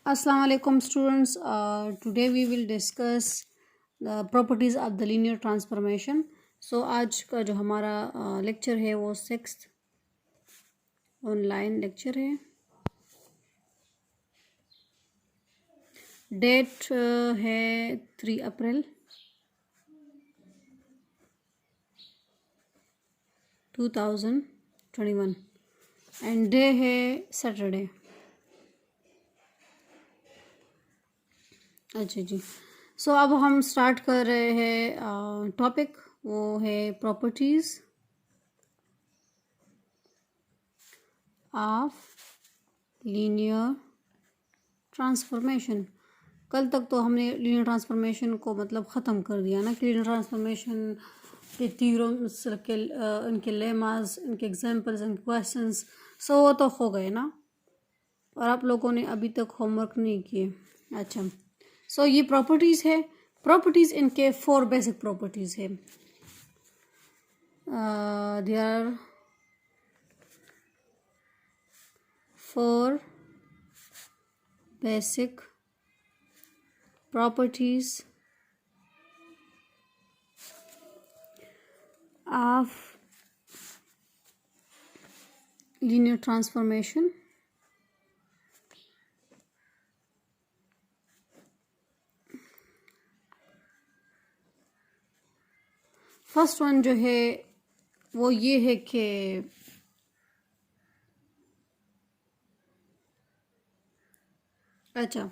Assalamu alaikum students. Today we will discuss the properties of the linear transformation. So आज का जो हमारा lecture है वो 6th ऑनलाइन लेक्चर है. डेट है 3 अप्रैल 2021 एंड डे है सैटरडे. अच्छा जी. सो अब हम स्टार्ट कर रहे हैं टॉपिक. वो है प्रॉपर्टीज़ ऑफ लीनियर ट्रांसफॉर्मेशन. कल तक तो हमने लीनियर ट्रांसफॉर्मेशन को मतलब ख़त्म कर दिया ना कि लीनियर ट्रांसफॉर्मेशन के थ्योरम्स के इनके लेमास, इनके एग्जांपल्स, इनके क्वेश्चंस सो वो तो हो गए ना, और आप लोगों ने अभी तक होमवर्क नहीं किए. अच्छा. सो ये प्रॉपर्टीज़ है. प्रॉपर्टीज़ इनके 4 बेसिक प्रॉपर्टीज़ है. There are 4 basic properties of linear transformation. First one जो है वो ये है कि अच्छा,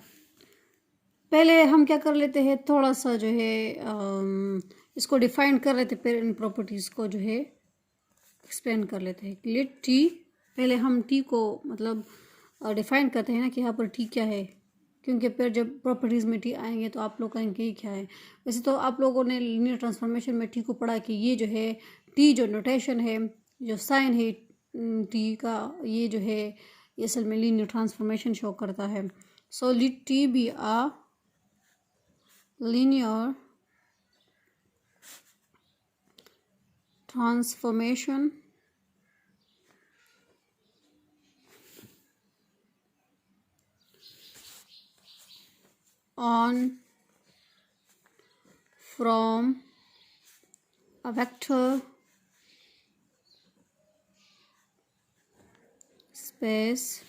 पहले हम क्या कर लेते हैं, थोड़ा सा जो है इसको डिफाइन कर लेते, फिर इन प्रॉपर्टीज़ को जो है एक्सप्लेन कर लेते हैं. लेट टी, पहले हम टी को मतलब डिफाइन करते हैं ना कि यहाँ पर टी क्या है, क्योंकि फिर जब प्रॉपर्टीज़ में टी आएंगे तो आप लोग कहेंगे ये क्या है. वैसे तो आप लोगों ने लीनियर ट्रांसफॉर्मेशन में टी को पढ़ा कि ये जो है टी जो नोटेशन है, जो साइन है टी का, ये जो है ये असल में लीनियर ट्रांसफॉर्मेशन शो करता है. So let T be a linear transformation on from a vector space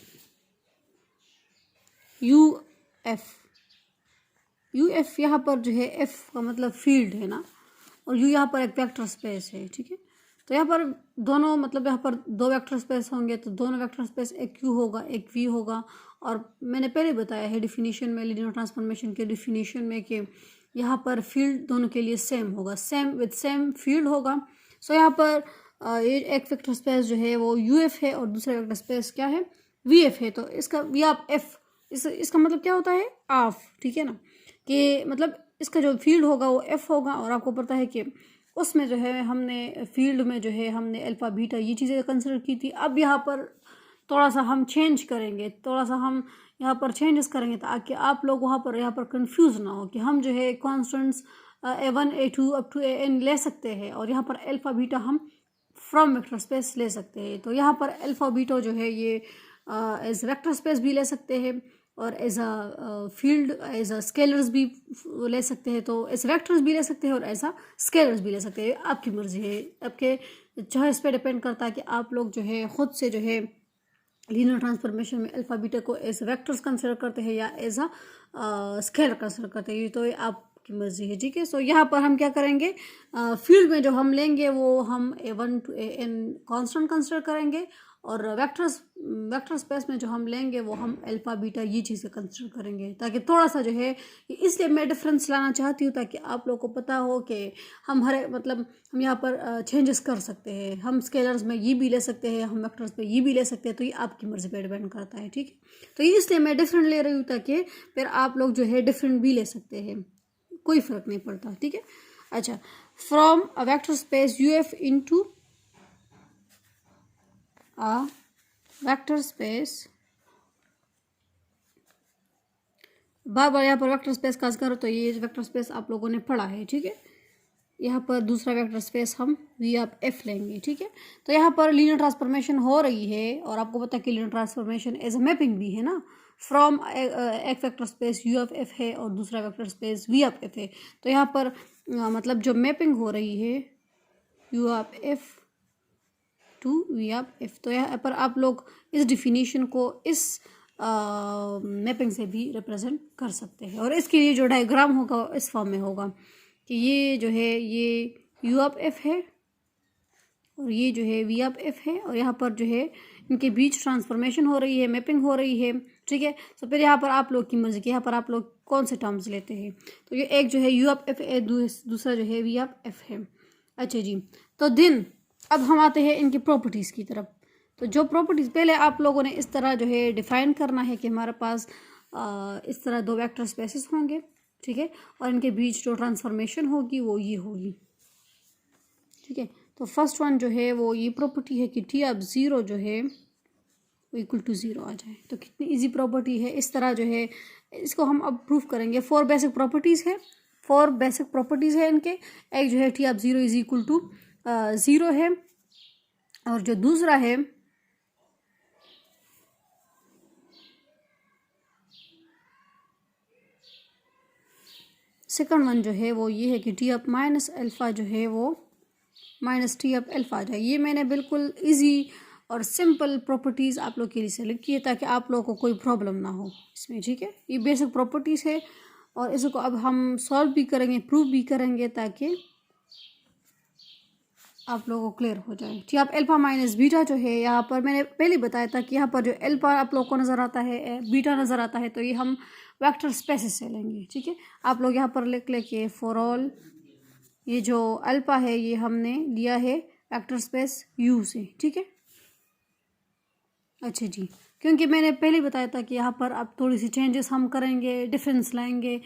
UF. UF यहाँ पर जो है F का मतलब फील्ड है ना, और U यहाँ पर एक वेक्टर स्पेस है. ठीक है, तो यहाँ पर दोनों मतलब यहाँ पर 2 वेक्टर स्पेस होंगे, तो दोनों वेक्टर स्पेस एक Q होगा एक V होगा. और मैंने पहले बताया है डिफिनीशन में, लीनियर ट्रांसफॉर्मेशन के डिफिनीशन में, कि यहाँ पर फील्ड दोनों के लिए सेम होगा, सेम विद सेम फील्ड होगा. सो यहाँ पर ये एक वेक्टर स्पेस जो है वो UF है और दूसरा वेक्टर स्पेस क्या है, VF है. तो इसका V ऑफ F, इसका मतलब क्या होता है, ऑफ. ठीक है ना, कि मतलब इसका जो फील्ड होगा वो F होगा. और आपको पता है कि उसमें जो है हमने फील्ड में जो है हमने अल्फ़ा बीटा ये चीज़ें कंसिडर की थी. अब यहाँ पर थोड़ा सा हम चेंज करेंगे, थोड़ा सा हम यहाँ पर चेंजेस करेंगे ताकि आप लोग वहाँ पर यहाँ पर कंफ्यूज ना हो कि हम जो है constants A1 A2 up to AN ले सकते हैं, और यहाँ पर अल्फ़ा बीटा हम फ्रॉम वेक्टर स्पेस ले सकते हैं. तो यहाँ पर अल्फ़ा बीटा जो है ये एज वेक्टर स्पेस भी ले सकते हैं, और as a field as a scalars भी ले सकते हैं. तो एज वेक्टर्स भी ले सकते हैं और एज अ स्केलर्स भी ले सकते हैं. आपकी मर्जी है, आपके चॉइस पे डिपेंड करता है कि आप लोग जो है ख़ुद से जो है लीनियर ट्रांसफॉर्मेशन में अल्फ़ा बीटा को एज वेक्टर्स कंसिडर करते हैं या एज अ स्केलर कंसिडर करते हैं. तो ये आपकी मर्जी है. ठीक है, सो यहाँ पर हम क्या करेंगे, फील्ड में जो हम लेंगे वो हम A1 to AN constant consider करेंगे, और वेक्टर स्पेस में जो हम लेंगे वो हम अल्फ़ा बीटा ये चीज़ें कंसिडर करेंगे. ताकि थोड़ा सा जो है, इसलिए मैं डिफरेंस लाना चाहती हूँ ताकि आप लोगों को पता हो कि हम हर मतलब हम यहाँ पर चेंजेस कर सकते हैं. हम स्केलर्स में ये भी ले सकते हैं, हम वेक्टर्स पे ये भी ले सकते हैं. तो ये आपकी मर्ज़ी पे डिपेंड करता है. ठीक है, तो ये इसलिए मैं डिफरेंट ले रही हूँ ताकि फिर आप लोग जो है डिफरेंट भी ले सकते हैं, कोई फ़र्क नहीं पड़ता. ठीक है. अच्छा, from a vector space UF into a vector space, बार बार यहाँ पर वेक्टर स्पेस का करो तो ये वेक्टर स्पेस आप लोगों ने पढ़ा है. ठीक है, यहाँ पर दूसरा वेक्टर स्पेस हम V ऑफ F लेंगे. ठीक है, तो यहाँ पर लीनियर ट्रांसफॉर्मेशन हो रही है, और आपको पता है कि linear transformation as a mapping भी है ना. फ्रॉम एक vector space U of F है और दूसरा vector space V of F है। तो यहाँ पर मतलब जो मैपिंग हो रही है U of F to V of F, तो यहाँ पर आप लोग इस डिफिनीशन को इस मैपिंग से भी रिप्रेजेंट कर सकते हैं। और इसके लिए जो डायग्राम होगा इस फॉर्म में होगा कि ये जो है ये यू ऑफ एफ है और ये जो है वी ऑफ एफ है, और यहाँ पर जो है इनके बीच ट्रांसफॉर्मेशन हो रही है, मैपिंग हो रही है, ठीक है। तो फिर यहाँ पर आप लोग की मर्जी कि यहाँ पर आप लोग कौन से टर्म्स लेते हैं। तो ये एक जो है यू ऑफ एफ है, दूसरा जो है वी ऑफ एफ है। अच्छा जी, तो दिन अब हम आते हैं इनकी प्रॉपर्टीज़ की तरफ। तो जो प्रॉपर्टीज़ पहले आप लोगों ने इस तरह जो है डिफाइन करना है कि हमारे पास इस तरह दो वेक्टर स्पेसेस होंगे, ठीक है, और इनके बीच जो ट्रांसफॉर्मेशन होगी वो ये होगी, ठीक है। तो फर्स्ट वन जो है वो ये प्रॉपर्टी है कि टी ऑफ ज़ीरो जो है वो इक्वल टू ज़ीरो आ जाए। तो कितनी इजी प्रॉपर्टी है, इस तरह जो है इसको हम अब प्रूफ करेंगे। 4 बेसिक प्रॉपर्टीज़ है, 4 बेसिक प्रॉपर्टीज़ है इनके। एक जो है T of zero is equal to zero है, और जो दूसरा है सेकंड वन जो है वो ये है कि टी ऑफ माइनस अल्फ़ा जो है वो माइनस टी ऑफ अल्फ़ा आ जाए। ये मैंने बिल्कुल इजी और सिंपल प्रॉपर्टीज़ आप लोग के लिए सेलेक्ट की है ताकि आप लोगों को कोई प्रॉब्लम ना हो इसमें, ठीक है। ये बेसिक प्रॉपर्टीज़ है और इसको अब हम सॉल्व भी करेंगे, प्रूफ भी करेंगे ताकि आप लोगों को क्लियर हो जाए। T of alpha minus beta जो है यहाँ पर मैंने पहले बताया था कि यहाँ पर जो अल्फ़ा आप लोग को नज़र आता है, बीटा नज़र आता है, तो ये हम वेक्टर स्पेसेस से लेंगे, ठीक है। आप लोग यहाँ पर लिख लेके फॉर ऑल ये जो अल्फ़ा है ये हमने लिया है वेक्टर स्पेस यू से, ठीक है। अच्छा जी, क्योंकि मैंने पहले बताया था कि यहाँ पर अब थोड़ी सी चेंजेस हम करेंगे, डिफरेंस लाएंगे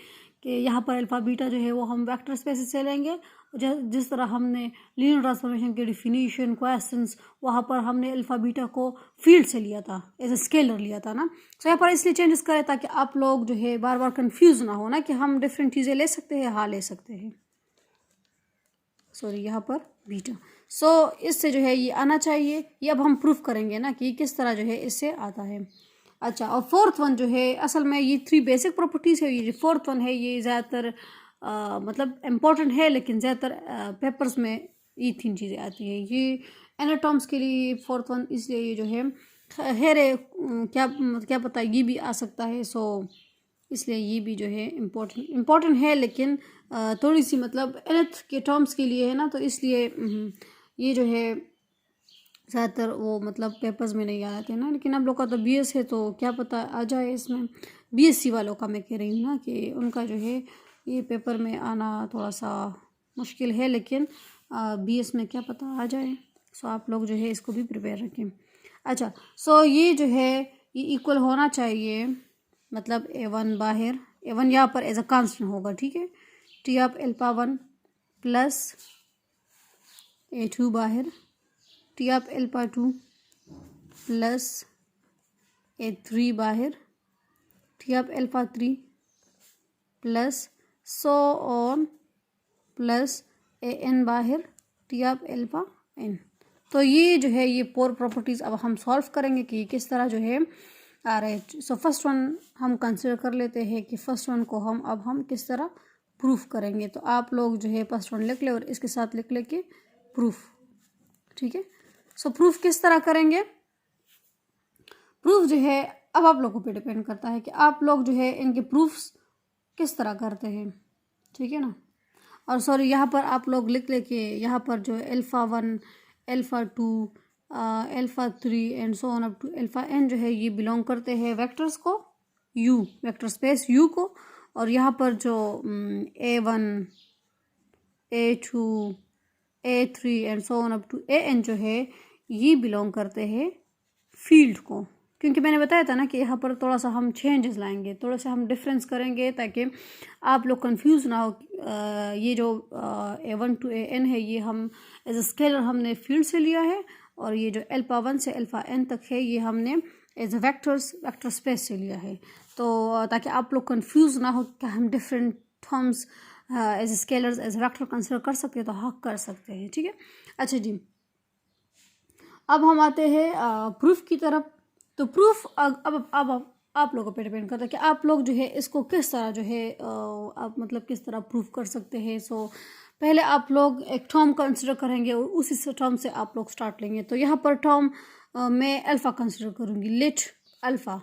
कि यहाँ पर अल्फ़ा बीटा जो है वो हम वेक्टर स्पेस से लेंगे। जिस तरह हमने लीनियर ट्रांसफॉर्मेशन के डिफिनीशन क्वेश्चंस वहाँ पर हमने अल्फ़ा बीटा को फील्ड से लिया था, एज ए स्केलर लिया था ना। तो यहाँ पर इसलिए चेंजेस करें ताकि आप लोग जो है बार बार कंफ्यूज ना हो ना कि हम डिफरेंट चीज़ें ले सकते हैं, हाँ ले सकते हैं। सॉरी यहाँ पर बीटा, इससे जो है ये आना चाहिए। ये अब हम प्रूफ करेंगे ना कि किस तरह जो है इससे आता है। अच्छा, और फोर्थ वन जो है असल में ये 3 बेसिक प्रॉपर्टीज़ है, ये जो फोर्थ वन है ये ज़्यादातर मतलब इम्पोर्टेंट है, लेकिन ज़्यादातर पेपर्स में ये 3 चीज़ें आती हैं। ये एनाटॉम्स के लिए फोर्थ वन इसलिए ये जो है क्या पता ये भी आ सकता है, इसलिए ये भी जो है इम्पोर्टेंट है, लेकिन थोड़ी सी मतलब एनथ के टर्म्स के लिए है ना, तो इसलिए ये जो है ज़्यादातर वो मतलब पेपर्स में नहीं आते ना। लेकिन आप लोग का तो बीएस है तो क्या पता आ जाए इसमें। बीएससी वालों का मैं कह रही हूँ ना कि उनका जो है ये पेपर में आना थोड़ा सा मुश्किल है, लेकिन बीएस में क्या पता आ जाए। आप लोग जो है इसको भी प्रिपेयर रखें। अच्छा, ये जो है ये इक्वल होना चाहिए, मतलब A1 बाहर, A1 यहाँ पर एज अ कांस्टेंट होगा, ठीक है। T of alpha 1 plus A2 बाहर, T of alpha 2 plus A3 बाहर, T of alpha 3 plus so on plus AN बाहर, टी ऑफ अल्फ़ा n। तो ये जो है ये 4 प्रॉपर्टीज़ अब हम सॉल्व करेंगे कि किस तरह जो है आ रहे हैं। फर्स्ट वन हम कंसिडर कर लेते हैं कि फर्स्ट वन को हम किस तरह प्रूफ करेंगे। तो आप लोग जो है फर्स्ट वन लिख ले और इसके साथ लिख ले के प्रूफ, ठीक है। प्रूफ किस तरह करेंगे, प्रूफ जो है अब आप लोगों पे डिपेंड करता है कि आप लोग जो है इनके प्रूफ्स किस तरह करते हैं, ठीक है ना। और सॉरी यहाँ पर आप लोग लिख ले के यहाँ पर जो alpha 1 alpha 2 alpha 3 and so on up to alpha n जो है ये बिलोंग करते हैं वेक्टर्स को, u वेक्टर स्पेस u को। और यहाँ पर जो A1 A2 A3 and so on up to AN जो है ये बिलोंग करते हैं फील्ड को। क्योंकि मैंने बताया था ना कि यहाँ पर थोड़ा सा हम चेंजेस लाएंगे, थोड़ा सा हम डिफरेंस करेंगे ताकि आप लोग कंफ्यूज ना हो। ये जो A1 to AN है ये हम एज अ स्केलर हमने फील्ड से लिया है, और ये जो अल्फ़ा 1 से अल्फ़ा n तक है ये हमने एज अ वेक्टर स्पेस से लिया है। तो ताकि आप लोग कंफ्यूज ना हो कि हम different terms as scalars as vector consider कर सकते हैं, तो हाँ कर सकते हैं, ठीक है। अच्छा जी, अब हम आते हैं प्रूफ की तरफ। तो प्रूफ अब आप लोगों पे डिपेंड करता है कि आप लोग जो है इसको किस तरह जो है आप मतलब किस तरह प्रूव कर सकते हैं। सो पहले आप लोग एक टर्म कंसिडर करेंगे और उसी टर्म से आप लोग स्टार्ट लेंगे। तो यहाँ पर टर्म मैं अल्फ़ा कंसिडर करूँगी। Let alpha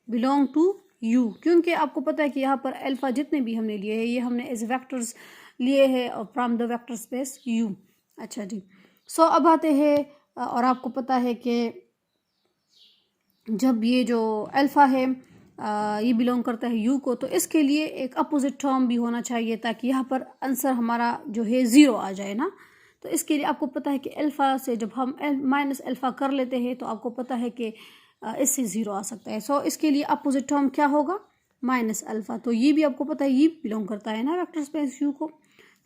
belong to U, क्योंकि आपको पता है कि यहाँ पर अल्फ़ा जितने भी हमने लिए हैं ये हमने एज वेक्टर्स लिए हैं from the vector space you. अच्छा जी, सो अब आते हैं और आपको पता है कि जब ये जो अल्फ़ा है ये बिलोंग करता है यू को, तो इसके लिए एक अपोजिट टर्म भी होना चाहिए ताकि यहाँ पर आंसर हमारा जो है ज़ीरो आ जाए ना। तो इसके लिए आपको पता है कि अल्फ़ा से जब हम माइनस अल्फ़ा कर लेते हैं तो आपको पता है कि इससे ज़ीरो आ सकता है। सो इसके लिए अपोजिट टर्म क्या होगा, माइनस अल्फ़ा। तो ये भी आपको पता है ये बिलोंग करता है ना वेक्टर स्पेस यू को,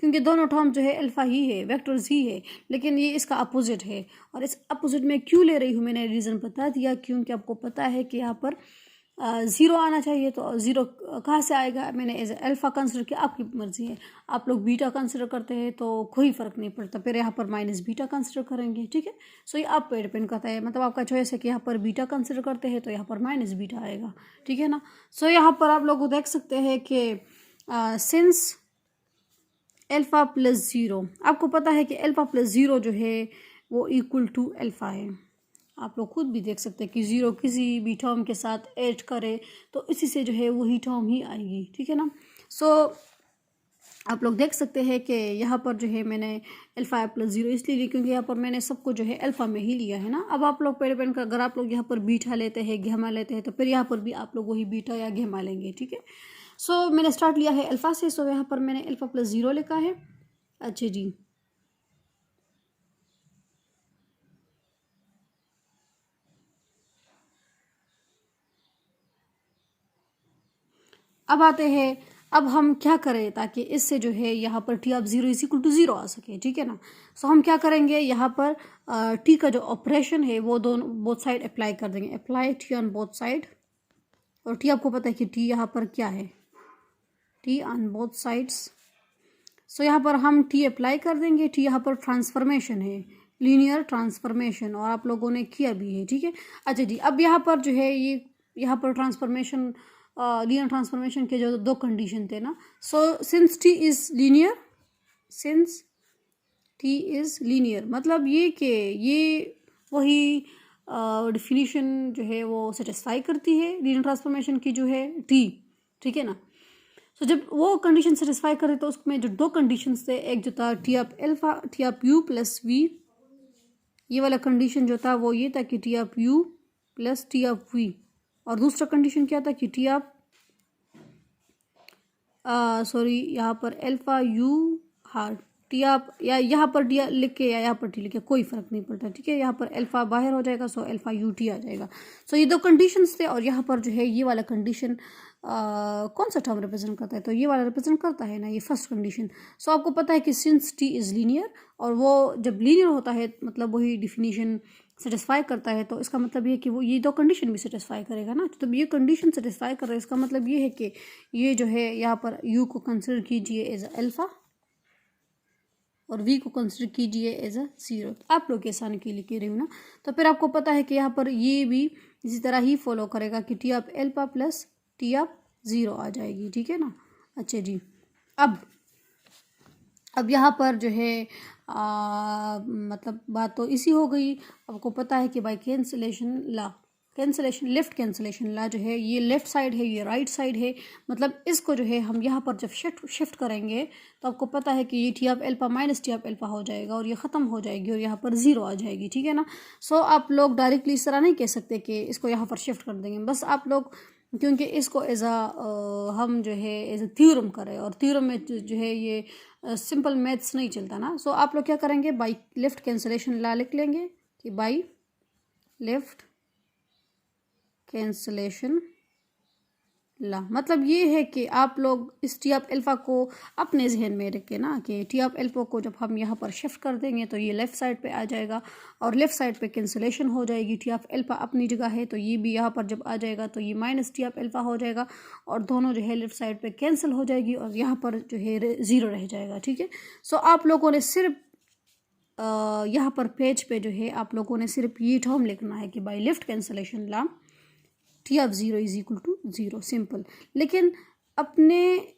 क्योंकि दोनों टर्म जो है अल्फ़ा ही है, वेक्टर्स ही है, लेकिन ये इसका अपोजिट है। और इस अपोजिट में क्यों ले रही हूँ मैंने रीज़न बता दिया, क्योंकि आपको पता है कि यहाँ पर ज़ीरो आना चाहिए। तो ज़ीरो कहाँ से आएगा, मैंने एज अल्फ़ा कंसिडर किया, आपकी मर्ज़ी है। आप लोग बीटा कंसिडर करते हैं तो कोई फ़र्क नहीं पड़ता, फिर यहाँ पर माइनस बीटा कंसिडर करेंगे, ठीक है। सो ये आप पे डिपेंड करता है, मतलब आपका चॉइस है कि यहाँ पर बीटा कंसिडर करते हैं तो यहाँ पर माइनस बीटा आएगा, ठीक है ना। सो यहाँ पर आप लोग देख सकते हैं कि सिंस अल्फ़ा प्लस ज़ीरो, आपको पता है कि अल्फ़ा प्लस ज़ीरो जो है वो इक्वल टू अल्फ़ा है। आप लोग खुद भी देख सकते हैं कि ज़ीरो किसी भी टर्म के साथ ऐड करे तो इसी से जो है वही टर्म ही आएगी, ठीक है ना। सो आप लोग देख सकते हैं कि यहाँ पर जो है मैंने अल्फ़ा प्लस ज़ीरो इसलिए ली क्योंकि यहाँ पर मैंने सबको जो है अल्फ़ा में ही लिया है ना। अब आप लोग पे डिपेंड कर, अगर आप लोग यहाँ पर बीटा लेते हैं, घेमा लेते हैं, तो फिर यहाँ पर भी आप लोग वही बीटा या घेमा लेंगे, ठीक है। सो मैंने स्टार्ट लिया है अल्फ़ा से, सो यहाँ पर मैंने अल्फ़ा प्लस ज़ीरो लिखा है। अच्छा जी, अब आते हैं, अब हम क्या करें ताकि इससे जो है यहाँ पर T of zero is equal to zero आ सके, ठीक है ना। सो हम क्या करेंगे, यहाँ पर टी का जो ऑपरेशन है वो दोनों बोथ साइड अप्लाई कर देंगे, apply T on both side. और टी आपको पता है कि टी यहाँ पर क्या है, T on both sides. So यहाँ पर हम टी अप्लाई कर देंगे। टी यहाँ पर ट्रांसफॉर्मेशन है, लीनियर ट्रांसफॉर्मेशन, और आप लोगों ने किया भी है, ठीक है। अच्छा जी, अब यहाँ पर जो है ये यहाँ पर ट्रांसफॉर्मेशन लीनियर ट्रांसफॉर्मेशन के जो दो कंडीशन थे ना। So since T is linear, since T is linear मतलब ये कि ये वही डिफिनीशन जो है वो सेटिस्फाई करती है लीनियर ट्रांसफॉर्मेशन की जो है टी, ठीक है ना। सो जब वो कंडीशन सेटिस्फाई करे तो उसमें जो दो कंडीशंस थे, एक जो था T of alpha T of U plus V, ये वाला कंडीशन जो था वो ये था कि T of U plus T of V, और दूसरा कंडीशन क्या था कि टी ऑफ सॉरी यहाँ पर अल्फा यू, हाँ टी आप या यहाँ पर डी लिख के या यहाँ पर टी लिख के कोई फ़र्क नहीं पड़ता, ठीक है। यहाँ पर अल्फ़ा बाहर हो जाएगा, सो अल्फ़ा यू टी आ जाएगा। सो ये दो कंडीशंस थे, और यहाँ पर जो है ये वाला कंडीशन कौन सा टर्म रिप्रेजेंट करता है, तो ये वाला रिप्रेजेंट करता है ना, ये फर्स्ट कंडीशन। सो आपको पता है कि सिंस टी इज़ लीनियर, और वो जब लीनियर होता है मतलब वही डिफिनीशन सेटिस्फाई करता है, तो इसका मतलब ये कि वो ये दो कंडीशन भी सेटिस्फाई करेगा ना। तो ये कंडीशन सेटिस्फाई कर रहा है, इसका मतलब ये है कि ये जो है यहाँ पर यू को कंसिडर कीजिए एज अल्फ़ा और v को कंसिडर कीजिए एज अ ज़ीरो। आप लोग के आसानी के लिए कह रही हूँ ना। तो फिर आपको पता है कि यहाँ पर ये भी इसी तरह ही फॉलो करेगा कि T of alpha plus T of zero आ जाएगी, ठीक है ना। अच्छा जी, अब यहाँ पर जो है मतलब बात तो इसी हो गई। आपको पता है कि बाय कैंसिलेशन ला, कैंसिलेशन लेफ्ट कैंसिलेशन ला जो है ये लेफ्ट साइड है, ये राइट साइड है, मतलब इसको जो है हम यहाँ पर जब शिफ्ट करेंगे तो आपको पता है कि ये T of alpha minus T of alpha हो जाएगा और ये ख़त्म हो जाएगी और यहाँ पर ज़ीरो आ जाएगी, ठीक है ना। सो आप लोग डायरेक्टली इस तरह नहीं कह सकते कि इसको यहाँ पर शिफ्ट कर देंगे, बस आप लोग क्योंकि इसको एज हम जो है एज अ थ्योरम करें, और थ्योरम में जो है ये सिंपल मैथ्स नहीं चलता ना। सो आप लोग क्या करेंगे, बाई लेफ्ट कैंसिलेशन ला लिख लेंगे कि बाई लेफ्ट कैंसिलेशन ला, मतलब ये है कि आप लोग इस टी ऑफ अल्फा को अपने जहन में रखें ना कि टी ऑफ अल्फा को जब हम यहाँ पर शिफ्ट कर देंगे तो ये लेफ़्ट साइड पे आ जाएगा और लेफ़्ट साइड पे कैंसिलेशन हो जाएगी। टी ऑफ अल्फा अपनी जगह है तो ये भी यहाँ पर जब आ जाएगा तो ये माइनस टी ऑफ अल्फा हो जाएगा और दोनों जो है लेफ़्ट साइड पर कैंसिल हो जाएगी और यहाँ पर जो है ज़ीरो रह जाएगा, ठीक है। सो आप लोगों ने सिर्फ यहाँ पर पेज पे जो है आप लोगों ने सिर्फ ये टर्म लिखना है कि by left cancellation law T of zero is equal to zero, simple. लेकिन अपने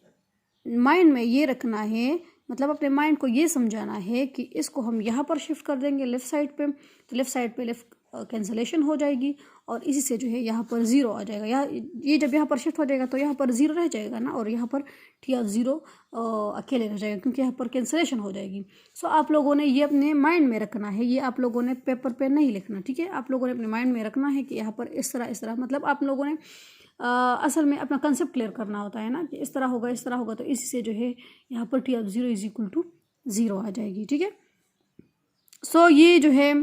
माइंड में ये रखना है, मतलब अपने माइंड को ये समझाना है कि इसको हम यहाँ पर शिफ्ट कर देंगे लेफ़्ट साइड पे, तो लेफ़्ट साइड पे लेफ़्ट कैंसलेशन हो जाएगी और इसी से जो है यहाँ पर ज़ीरो आ जाएगा। यहाँ ये जब यहाँ पर शिफ्ट हो जाएगा तो यहाँ पर ज़ीरो रह जाएगा ना, और यहाँ पर टी ऑफ ज़ीरो अकेले रह जाएगा क्योंकि यहाँ पर कैंसलेशन हो जाएगी। सो आप लोगों ने ये अपने माइंड में रखना है, ये आप लोगों ने पेपर पे नहीं लिखना, ठीक है। आप लोगों ने अपने माइंड में रखना है कि यहाँ पर इस तरह मतलब आप लोगों ने असल में अपना कंसेप्ट क्लियर करना होता है ना कि इस तरह होगा, इस तरह होगा, तो इसी से जो है यहाँ पर T of zero is equal to zero आ जाएगी, ठीक है। सो ये जो है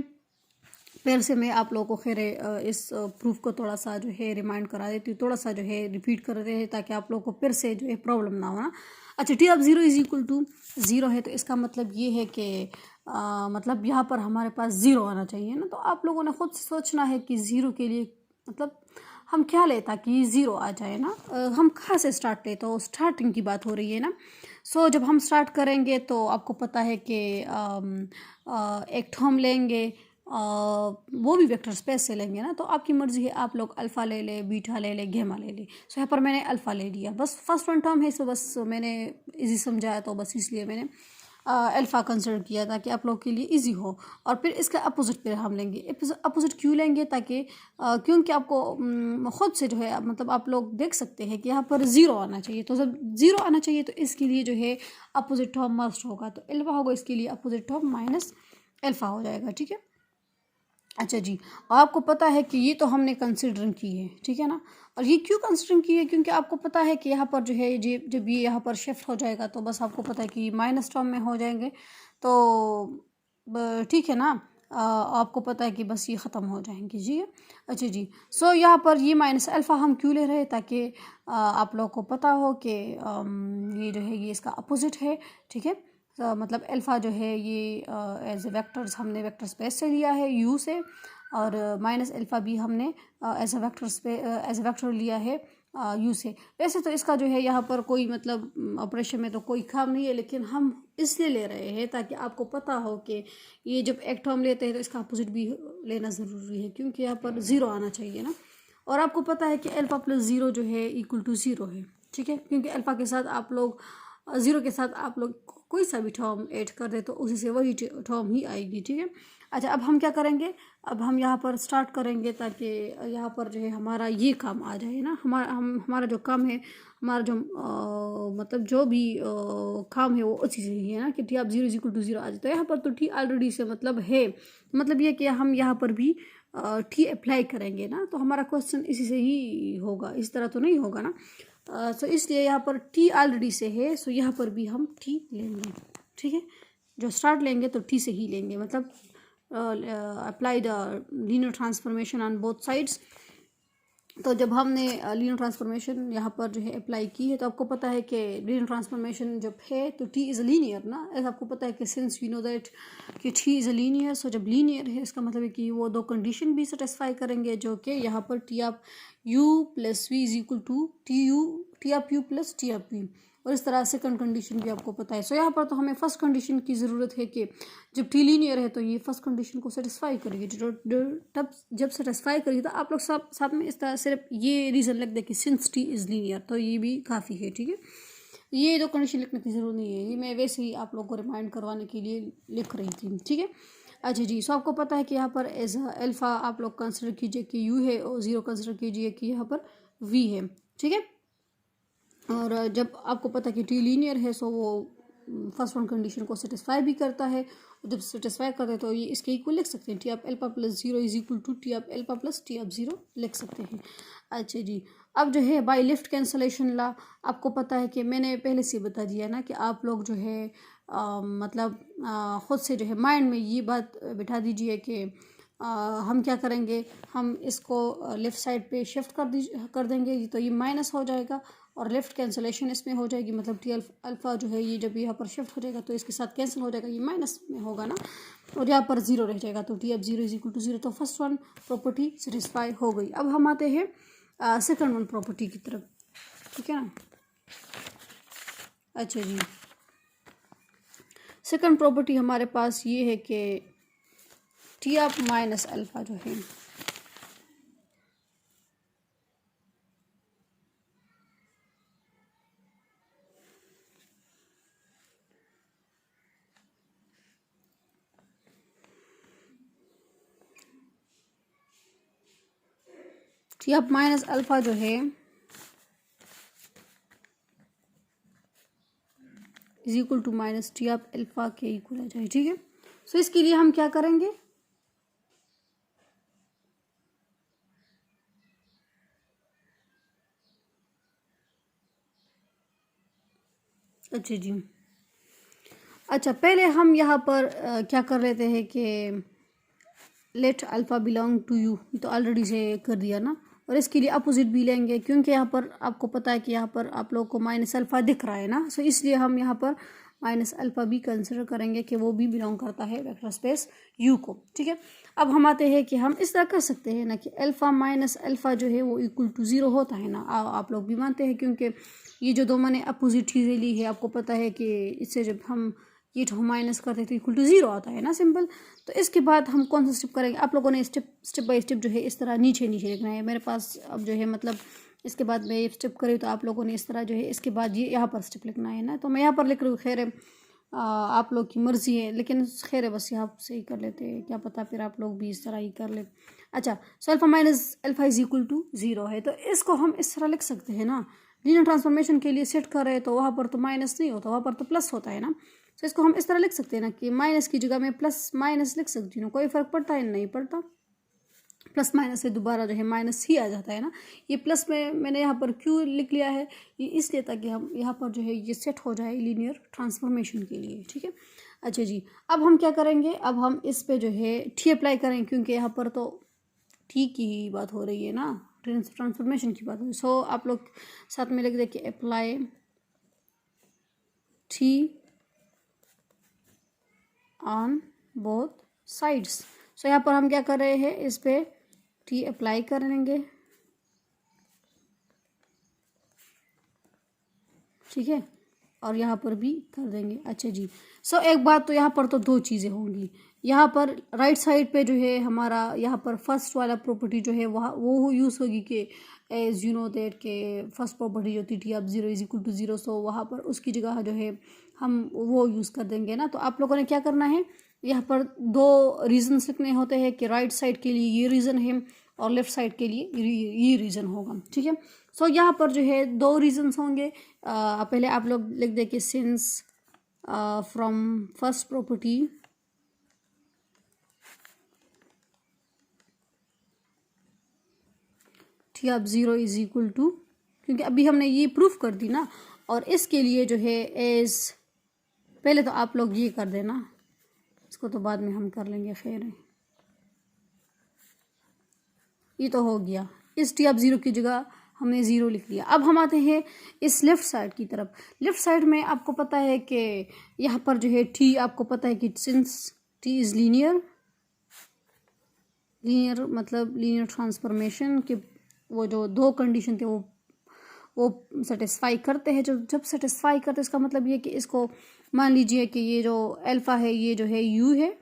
फिर से मैं आप लोगों को खैर इस प्रूफ को थोड़ा सा जो है रिमाइंड करा देती हूँ, थोड़ा सा जो है रिपीट कर देते हैं ताकि आप लोगों को फिर से जो है प्रॉब्लम ना हो ना। अच्छा, T of zero is equal to zero है तो इसका मतलब ये है कि मतलब यहाँ पर हमारे पास ज़ीरो आना चाहिए ना। तो आप लोगों ने खुद से सोचना है कि ज़ीरो के लिए मतलब हम क्या ले ताकि ज़ीरो आ जाए ना। हम कहाँ से स्टार्ट ले, तो स्टार्टिंग की बात हो रही है ना। सो जब हम स्टार्ट करेंगे तो आपको पता है कि एक टर्म लेंगे, वो भी वेक्टर स्पेस से लेंगे ना, तो आपकी मर्ज़ी है, आप लोग अल्फ़ा ले ले, बीटा ले ले, गेमा ले ले। सो यहाँ पर मैंने अल्फ़ा ले लिया, बस फर्स्ट वन टर्म है, सो बस मैंने इजी समझाया तो बस इसलिए मैंने अल्फ़ा कंसिडर किया ताकि आप लोग के लिए इजी हो। और फिर इसका अपोजिट फिर हम लेंगे। अपोजिट क्यों लेंगे, ताकि क्योंकि आपको ख़ुद से जो है मतलब आप लोग देख सकते हैं कि यहाँ पर ज़ीरो आना चाहिए, तो जब ज़ीरो आना चाहिए तो इसके लिए जो है अपोजिट टर्म मस्ट होगा, तो अल्फ़ा होगा, इसके लिए अपोजिट टर्म माइनस अल्फ़ा हो जाएगा, ठीक है। अच्छा जी, आपको पता है कि ये तो हमने कंसिडर की है, ठीक है ना। और ये क्यों कंसिडर की है, क्योंकि आपको पता है कि यहाँ पर जो है जब ये यहाँ पर शिफ्ट हो जाएगा तो बस आपको पता है कि माइनस टर्म में हो जाएंगे, तो ठीक है ना। आपको पता है कि बस ये ख़त्म हो जाएंगे जी। अच्छा जी, सो यहाँ पर ये माइनस अल्फ़ा हम क्यों ले रहे हैं, ताकि आप लोगों को पता हो कि ये जो है ये इसका अपोजिट है, ठीक है। तो मतलब अल्फ़ा जो है ये एज ए वेक्टर्स हमने वेक्टर स्पेस से लिया है यू से, और माइनस अल्फ़ा भी हमने एज ए वेक्टर लिया है यू से। वैसे तो इसका जो है यहाँ पर कोई मतलब ऑपरेशन में तो कोई काम नहीं है, लेकिन हम इसलिए ले रहे हैं ताकि आपको पता हो कि ये जब एक टर्म लेते हैं तो इसका अपोजिट भी लेना ज़रूरी है, क्योंकि यहाँ पर ज़ीरो आना चाहिए ना। और आपको पता है कि अल्फ़ा प्लस ज़ीरो जो है इक्वल टू ज़ीरो है, ठीक है, क्योंकि अल्फ़ा के साथ आप लोग ज़ीरो के साथ आप लोग कोई सा भी टर्म ऐड कर दे तो उसी से वही टर्म ही आएगी, ठीक है। अच्छा, अब हम क्या करेंगे, अब हम यहाँ पर स्टार्ट करेंगे ताकि यहाँ पर जो है हमारा ये काम आ जाए ना। हमारा जो काम है, हमारा जो मतलब जो भी काम है वो उसी से ही है ना कि T of zero is equal to zero आ जाए। तो यहाँ पर तो टी ऑलरेडी से मतलब है, मतलब ये कि हम यहाँ पर भी टी अप्लाई करेंगे ना, तो हमारा क्वेश्चन इसी से ही होगा, इस तरह तो नहीं होगा ना। सो इसलिए यहाँ पर टी ऑलरेडी से है, सो यहाँ पर भी हम टी लेंगे, ठीक है। जो स्टार्ट लेंगे तो टी से ही लेंगे, मतलब apply the linear transformation on both sides. तो जब हमने लीनियर ट्रांसफॉर्मेशन यहाँ पर जो है अप्लाई की है, तो आपको पता है कि लीनियर ट्रांसफॉर्मेशन जब है तो टी इज़ अ लीनियर ना, ऐसा आपको पता है कि सिंस वी नो दैट कि टी इज़ अ लीनियर। सो जब लीनियर है इसका मतलब है कि वो दो कंडीशन भी सेटिस्फाई करेंगे, जो कि यहाँ पर T of U plus V is equal to T of U plus T of V, और इस तरह सेकंड कंडीशन भी आपको पता है। सो यहाँ पर तो हमें फर्स्ट कंडीशन की ज़रूरत है कि जब टी लीनियर है तो ये फर्स्ट कंडीशन को सेटिस्फाई करेगी, तब जब सेटिस्फाई करेगी तो आप लोग सब साथ में इस तरह सिर्फ ये रीज़न लिख दे कि सिंस टी इज़ लीनियर, तो ये भी काफ़ी है, ठीक है। ये दो कंडीशन लिखने की ज़रूरत नहीं है, ये मैं वैसे ही आप लोग को रिमाइंड करवाने के लिए लिख रही थी, ठीक है। अच्छा जी, सो आपको पता है कि यहाँ पर एज अल्फ़ा आप लोग कंसिडर कीजिए कि यू है, और ज़ीरो कंसिडर कीजिए कि यहाँ पर वी है, ठीक है। और जब आपको पता है कि टी लीनियर है, सो वो फर्स्ट वन कंडीशन को सेटिस्फाई भी करता है, जब सेटिस्फाई करते हैं तो ये इसके इक्वल लिख सकते हैं, T of alpha plus zero is equal to T of alpha plus T of zero लिख सकते हैं। अच्छा जी, अब जो है बाय लेफ्ट कैंसलेशन ला, आपको पता है कि मैंने पहले से बता दिया ना कि आप लोग जो है मतलब ख़ुद से जो है माइंड में ये बात बिठा दीजिए कि हम क्या करेंगे, हम इसको लेफ़्ट साइड पे शिफ्ट कर देंगे, तो ये माइनस हो जाएगा और लेफ़्ट कैंसलेशन इसमें हो जाएगी, मतलब टी अल्फ़ा जो है ये जब यहाँ पर शिफ्ट हो जाएगा तो इसके साथ कैंसिल हो जाएगा, ये माइनस में होगा ना, और यहाँ पर ज़ीरो रह जाएगा, तो T of zero is equal to zero. तो फर्स्ट वन प्रॉपर्टी सेटिस्फाई हो गई। अब हम आते हैं सेकंड वन प्रॉपर्टी की तरफ, ठीक है ना। अच्छा जी, सेकंड प्रॉपर्टी हमारे पास ये है कि टी ऑफ माइनस अल्फ़ा जो है टी ऑफ माइनस अल्फा जो है is equal to minus T of alpha के इक्वल आ जाए, ठीक है। सो इसके लिए हम क्या करेंगे, अच्छा जी, अच्छा पहले हम यहाँ पर क्या कर लेते हैं कि let alpha belong to U, तो ऑलरेडी से कर दिया ना, और इसके लिए अपोजिट भी लेंगे क्योंकि यहाँ पर आपको पता है कि यहाँ पर आप लोग को माइनस अल्फ़ा दिख रहा है ना, सो इसलिए हम यहाँ पर माइनस अल्फ़ा भी कंसिडर करेंगे कि वो भी बिलोंग करता है वेक्टर स्पेस यू को, ठीक है। अब हम आते हैं कि हम इस तरह कर सकते हैं ना कि अल्फ़ा माइनस अल्फ़ा जो है वो इक्वल टू ज़ीरो होता है ना, आप लोग भी मानते हैं क्योंकि ये जो दो मैंने अपोजिट चीज़ें ली है आपको पता है कि इससे जब हम ये टू माइनस करते हैं तो इक्वल टू ज़ीरो आता है ना, सिंपल। तो इसके बाद हम कौन सा स्टेप करेंगे, आप लोगों ने स्टेप बाय स्टेप जो है इस तरह नीचे नीचे लिखना है मेरे पास। अब जो है मतलब इसके बाद मैं ये स्टेप करी तो आप लोगों ने इस तरह जो है इसके बाद ये यहाँ पर स्टेप लिखना है ना, तो मैं यहाँ पर लिख रही हूँ, खैर है आप लोग की मर्ज़ी है, लेकिन खैर है बस यहाँ से ही कर लेते हैं, क्या पता फिर आप लोग भी इस तरह ही कर ले। अच्छा, so alpha minus alpha is equal to zero है, तो इसको हम इस तरह लिख सकते हैं ना, लीनियर ट्रांसफॉर्मेशन के लिए सेट कर रहे तो वहाँ पर तो माइनस नहीं होता, वहाँ पर तो प्लस होता है ना। तो इसको हम इस तरह लिख सकते हैं ना कि माइनस की जगह में प्लस माइनस लिख सकती हूँ, कोई फ़र्क पड़ता है नहीं पड़ता, प्लस माइनस से दोबारा जो है माइनस ही आ जाता है ना। ये प्लस में मैंने यहाँ पर क्यों लिख लिया है, ये इसलिए ताकि हम यहाँ पर जो है ये सेट हो जाए लीनियर ट्रांसफॉर्मेशन के लिए, ठीक है। अच्छा जी, अब हम क्या करेंगे, अब हम इस पे जो है टी अप्लाई करेंगे क्योंकि यहाँ पर तो टी की ही बात हो रही है ना, ट्रांसफॉर्मेशन की बात हो रही है। सो आप लोग साथ में लिख देखिए apply T on both sides. So यहाँ पर हम क्या कर रहे हैं, इस पे टी अप्लाई करेंगे, ठीक है, और यहाँ पर भी कर देंगे। अच्छा जी, सो एक बात तो यहाँ पर तो दो चीज़ें होंगी, यहाँ पर राइट साइड पे जो है हमारा यहाँ पर फर्स्ट वाला प्रॉपर्टी जो है वहाँ वो यूज़ होगी कि एज यू नो दैट के फर्स्ट प्रॉपर्टी जो थी T of zero is equal to zero, so वहाँ पर उसकी जगह जो है हम वो यूज़ कर देंगे ना। तो आप लोगों ने क्या करना है, यहाँ पर दो रीजन्स लिखने होते हैं कि राइट साइड के लिए ये रीज़न है और लेफ्ट साइड के लिए ये रीज़न होगा, ठीक है। सो यहाँ पर जो है दो रीजन्स होंगे, पहले आप लोग लिख दें कि since from first property T of zero is equal to, क्योंकि अभी हमने ये प्रूफ कर दी ना, और इसके लिए जो है एज पहले तो आप लोग ये कर देना, इसको तो बाद में हम कर लेंगे, खैर ये तो हो गया, इस टी ऑफ ज़ीरो की जगह हमने ज़ीरो लिख लिया। अब हम आते हैं इस लेफ़्ट साइड की तरफ। लेफ़्ट साइड में आपको पता है कि यहाँ पर जो है टी आपको पता है कि since T is linear, linear मतलब लीनियर ट्रांसफॉर्मेशन के वो जो दो कंडीशन थे वो सेटिस्फाई करते हैं। जब सेटिस्फाई करते हैं इसका मतलब ये कि इसको मान लीजिए कि ये जो अल्फ़ा है ये जो है यू है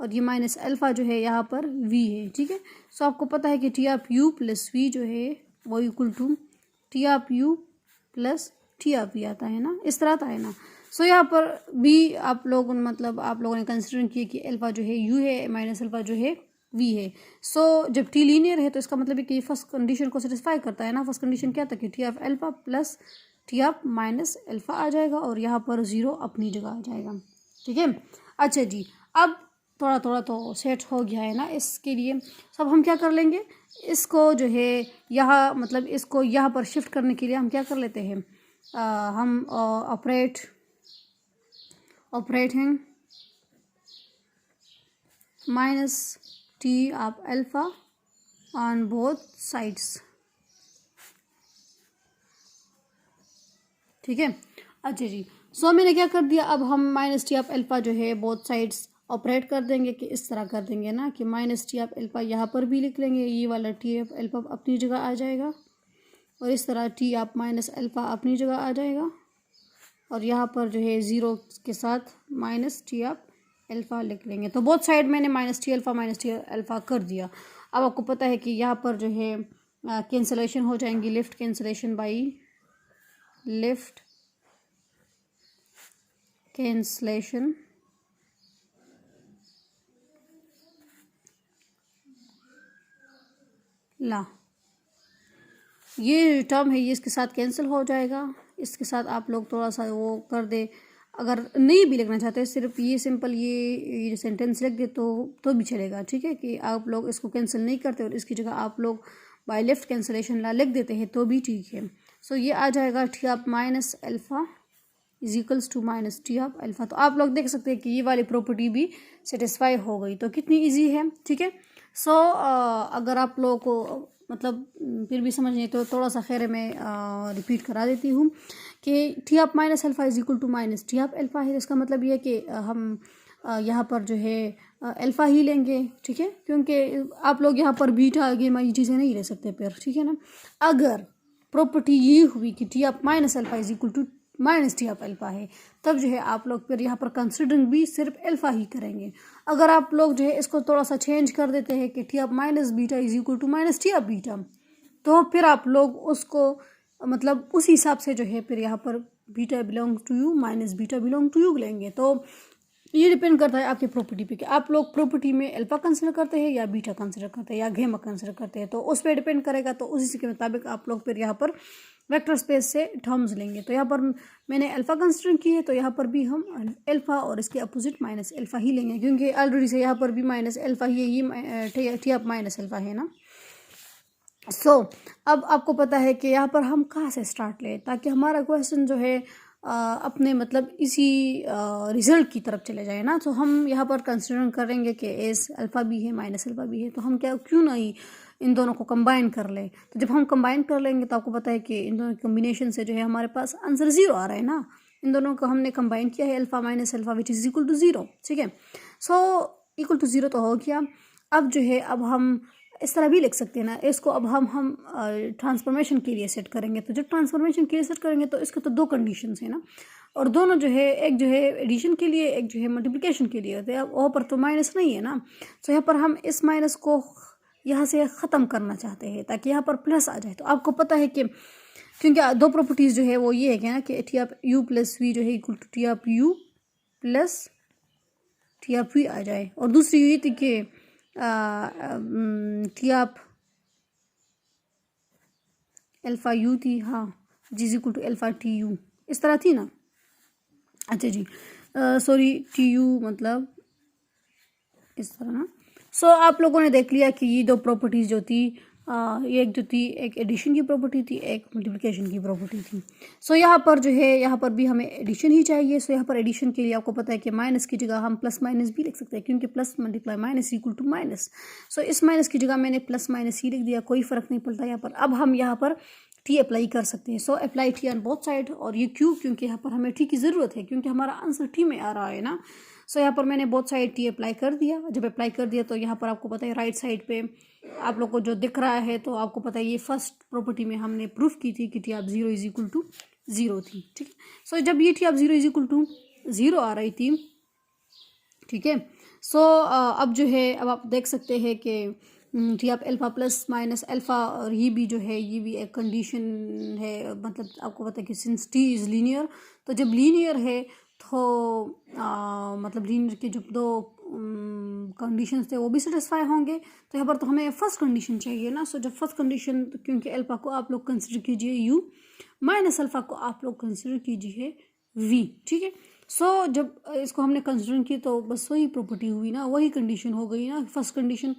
और ये माइनस अल्फ़ा जो है यहाँ पर वी है, ठीक है। सो आपको पता है कि T of U plus V जो है वो equal to T of U plus T of V आता है ना, इस तरह आता है ना। सो यहाँ पर भी आप लोग मतलब आप लोगों ने कंसिडर किया कि अल्फ़ा जो है यू है, माइनस अल्फ़ा जो है वी है। सो जब टी लीनियर है तो इसका मतलब है कि फर्स्ट कंडीशन को सेटिस्फाई करता है ना। फर्स्ट कंडीशन क्या था कि T of alpha plus T of minus alpha आ जाएगा और यहाँ पर ज़ीरो अपनी जगह आ जाएगा, ठीक है। अच्छा जी, अब थोड़ा थोड़ा तो सेट हो गया है ना, इसके लिए सब हम क्या कर लेंगे, इसको जो है यहाँ मतलब इसको यहाँ पर शिफ्ट करने के लिए हम क्या कर लेते हैं, हम operating minus T of alpha on both sides, ठीक है। अच्छा जी, सो मैंने क्या कर दिया, अब हम माइनस टी ऑफ अल्फ़ा जो है बोथ साइड्स ऑपरेट कर देंगे कि इस तरह कर देंगे ना कि माइनस टी ऑफ अल्फ़ा यहाँ पर भी लिख लेंगे, ये वाला टी ऑफ अल्फ़ा अपनी जगह आ जाएगा और इस तरह टी ऑफ माइनस अल्फ़ा अपनी जगह आ जाएगा और यहाँ पर जो है ज़ीरो के साथ माइनस टी ऑफ अल्फ़ा लिख लेंगे। तो बोथ साइड मैंने माइनस टी अल्फ़ा कर दिया। अब आपको पता है कि यहाँ पर जो है कैंसलेशन हो जाएंगी, left cancellation by left cancellation law, ये टर्म है ये इसके साथ कैंसिल हो जाएगा, इसके साथ आप लोग थोड़ा सा वो कर दे। अगर नहीं भी लिखना चाहते सिर्फ ये सिंपल ये सेंटेंस लिख दे तो भी चलेगा, ठीक है, कि आप लोग इसको कैंसिल नहीं करते और इसकी जगह आप लोग बाय लेफ्ट कैंसिलेशन ला लिख देते हैं तो भी ठीक है। सो ये आ जाएगा T of minus alpha is equals to minus T of alpha. तो आप लोग देख सकते हैं कि ये वाली प्रॉपर्टी भी सेटिस्फाई हो गई, तो कितनी ईजी है, ठीक है। सो अगर आप लोगों को मतलब फिर भी समझ नहीं तो थोड़ा सा खैर मैं रिपीट करा देती हूँ कि T of minus alpha is equal to minus T of alpha है। इसका मतलब ये है कि हम यहाँ पर जो है अल्फ़ा ही लेंगे, ठीक है, क्योंकि आप लोग यहाँ पर बीटा गेमा ये चीज़ें नहीं ले सकते फिर, ठीक है ना। अगर प्रॉपर्टी ये हुई कि T of minus alpha is equal to minus T of alpha है, तब जो है आप लोग फिर यहाँ पर कंसिडरिंग भी सिर्फ अल्फ़ा ही करेंगे। अगर आप लोग जो है इसको थोड़ा सा चेंज कर देते हैं कि T of minus beta is equal to minus T of beta, तो फिर आप लोग उसको मतलब उस हिसाब से जो है फिर यहाँ पर beta belong to U minus beta belong to U लेंगे। तो ये डिपेंड करता है आपकी प्रॉपर्टी पे कि आप लोग प्रॉपर्टी में अल्फ़ा कंसिडर करते हैं या बीटा कंसिडर करते हैं या गेमा कंसिडर करते हैं, तो उस पर डिपेंड करेगा। तो उसी के मुताबिक आप लोग फिर यहाँ पर वेक्टर स्पेस से टर्म्स लेंगे। तो यहाँ पर मैंने अल्फ़ा कंसिडर की है तो यहाँ पर भी हम अल्फ़ा और इसके अपोजिट माइनस अल्फ़ा ही लेंगे, क्योंकि ऑलरेडी से यहाँ पर भी माइनस अल्फ़ा ही है, ये टी ऑफ माइनस अल्फ़ा है ना। सो अब आपको पता है कि यहाँ पर हम कहाँ से स्टार्ट लें ताकि हमारा क्वेश्चन जो है अपने मतलब इसी रिजल्ट की तरफ चले जाए ना। तो हम यहाँ पर कंसिडर करेंगे कि एस अल्फ़ा भी है माइनस अल्फ़ा भी है, तो हम क्यों नहीं इन दोनों को कंबाइन कर लें। तो जब हम कंबाइन कर लेंगे तो आपको पता है कि इन दोनों कम्बिनेशन से जो है हमारे पास आंसर ज़ीरो आ रहा है ना। इन दोनों को हमने कंबाइन किया है alpha minus alpha which is equal to zero, ठीक है। सो इक्वल टू ज़ीरो तो हो गया। अब जो है अब हम इस तरह भी लिख सकते हैं ना इसको। अब हम ट्रांसफॉर्मेशन के लिए सेट करेंगे, तो जब ट्रांसफॉर्मेशन के लिए सेट करेंगे तो इसके तो दो कंडीशंस है ना, और दोनों जो है एक जो है एडिशन के लिए एक जो है मल्टीप्लिकेशन के लिए होते हैं। अब वहाँ पर तो माइनस नहीं है ना, तो यहाँ पर हम इस माइनस को यहाँ से ख़त्म करना चाहते हैं ताकि यहाँ पर प्लस आ जाए। तो आपको पता है कि क्योंकि दो प्रॉपर्टीज़ जो है वो ये है कि ना कि T of U plus V जो है equal to T of U plus T of V आ जाए, और दूसरी ये थी कि टी ऑफ अल्फ़ा यू थी, हाँ जी is equal to alpha T U, इस तरह थी ना। अच्छा जी सॉरी टी यू मतलब इस तरह ना। सो आप लोगों ने देख लिया कि ये दो प्रॉपर्टीज़ जो थी ये एक जो थी एक एडिशन की प्रॉपर्टी थी, एक मल्टीप्लिकेशन की प्रॉपर्टी थी। सो यहाँ पर जो है यहाँ पर भी हमें एडिशन ही चाहिए। सो यहाँ पर एडिशन के लिए आपको पता है कि माइनस की जगह हम प्लस माइनस भी लिख सकते हैं, क्योंकि plus multiply minus equal to minus. So इस माइनस की जगह मैंने प्लस माइनस ही लिख दिया, कोई फ़र्क नहीं पड़ता यहाँ पर। अब हम यहाँ पर टी अप्लाई कर सकते हैं। So apply T on both side, और ये क्यों, क्योंकि यहाँ पर हमें टी की ज़रूरत है, क्योंकि हमारा आंसर टी में आ रहा है ना। सो यहाँ पर मैंने बोथ साइड टी अप्लाई कर दिया। जब अप्लाई कर दिया तो यहाँ पर आपको पता है राइट साइड पे आप लोग को जो दिख रहा है, तो आपको पता है ये फर्स्ट प्रॉपर्टी में हमने प्रूफ की थी कि T of zero is equal to zero थी, ठीक है। सो जब ये T of zero is equal to zero आ रही थी, ठीक है। सो अब जो है अब आप देख सकते हैं कि T of alpha plus minus alpha, और ये भी जो है ये भी एक कंडीशन है। मतलब आपको पता है कि सिंस टी इज़ लीनियर, तो जब लीनियर है तो मतलब लीनियर के जो दो कंडीशंस थे वो भी सेटिस्फाई होंगे। तो यहाँ पर तो हमें फर्स्ट कंडीशन चाहिए ना। सो जब फर्स्ट कंडीशन, क्योंकि अल्फ़ा को आप लोग कंसिडर कीजिए यू माइनस अल्फ़ा को आप लोग कंसिडर कीजिए वी, ठीक है। सो जब इसको हमने कंसिडर की तो बस वही प्रॉपर्टी हुई ना, वही कंडीशन हो गई ना फर्स्ट कंडीशन।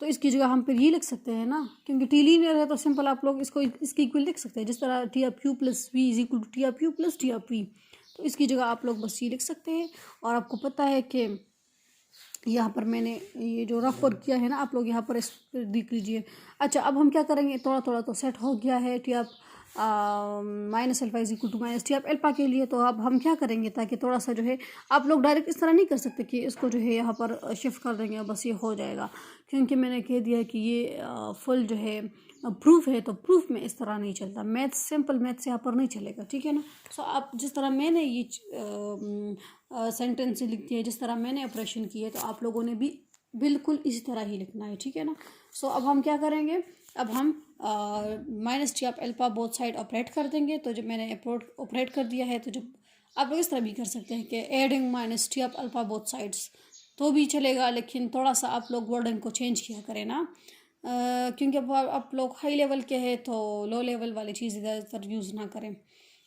तो इसकी जगह हम फिर ये लिख सकते हैं ना, क्योंकि टी लीनियर है तो सिंपल आप लोग इसको इसकी इक्वल लिख सकते हैं, जिस तरह T of U plus V is equal to T of U plus T of V. तो इसकी जगह आप लोग बस ये लिख सकते हैं। और आपको पता है कि यहाँ पर मैंने ये जो रफ वर्क किया है ना, आप लोग यहाँ पर इस पर देख लीजिए। अच्छा अब हम क्या करेंगे, थोड़ा थोड़ा तो सेट हो गया है T of minus alpha is equal to minus T of alpha के लिए। तो अब हम क्या करेंगे ताकि थोड़ा सा जो है आप लोग डायरेक्ट इस तरह नहीं कर सकते कि इसको जो है यहाँ पर शिफ्ट कर देंगे बस ये हो जाएगा, क्योंकि मैंने कह दिया कि ये फुल जो है प्रूफ है, तो प्रूफ में इस तरह नहीं चलता। मैथ्स सिंपल मैथ्स यहाँ पर नहीं चलेगा, ठीक है ना। सो आप जिस तरह मैंने ये सेंटेंस लिख दिया है, जिस तरह मैंने ऑपरेशन किए, तो आप लोगों ने भी बिल्कुल इसी तरह ही लिखना है, ठीक है ना। सो अब हम क्या करेंगे, अब हम minus T of alpha both side operate कर देंगे। तो जब मैंने ऑपरेट कर दिया है, तो जब आप लोग इस तरह भी कर सकते हैं कि adding minus T of alpha both sides तो भी चलेगा, लेकिन थोड़ा सा आप लोग वर्डिंग को चेंज किया करें ना। क्योंकि अब आप लोग हाई लेवल के हैं तो लो लेवल वाली चीज़ ज़्यादातर यूज़ ना करें।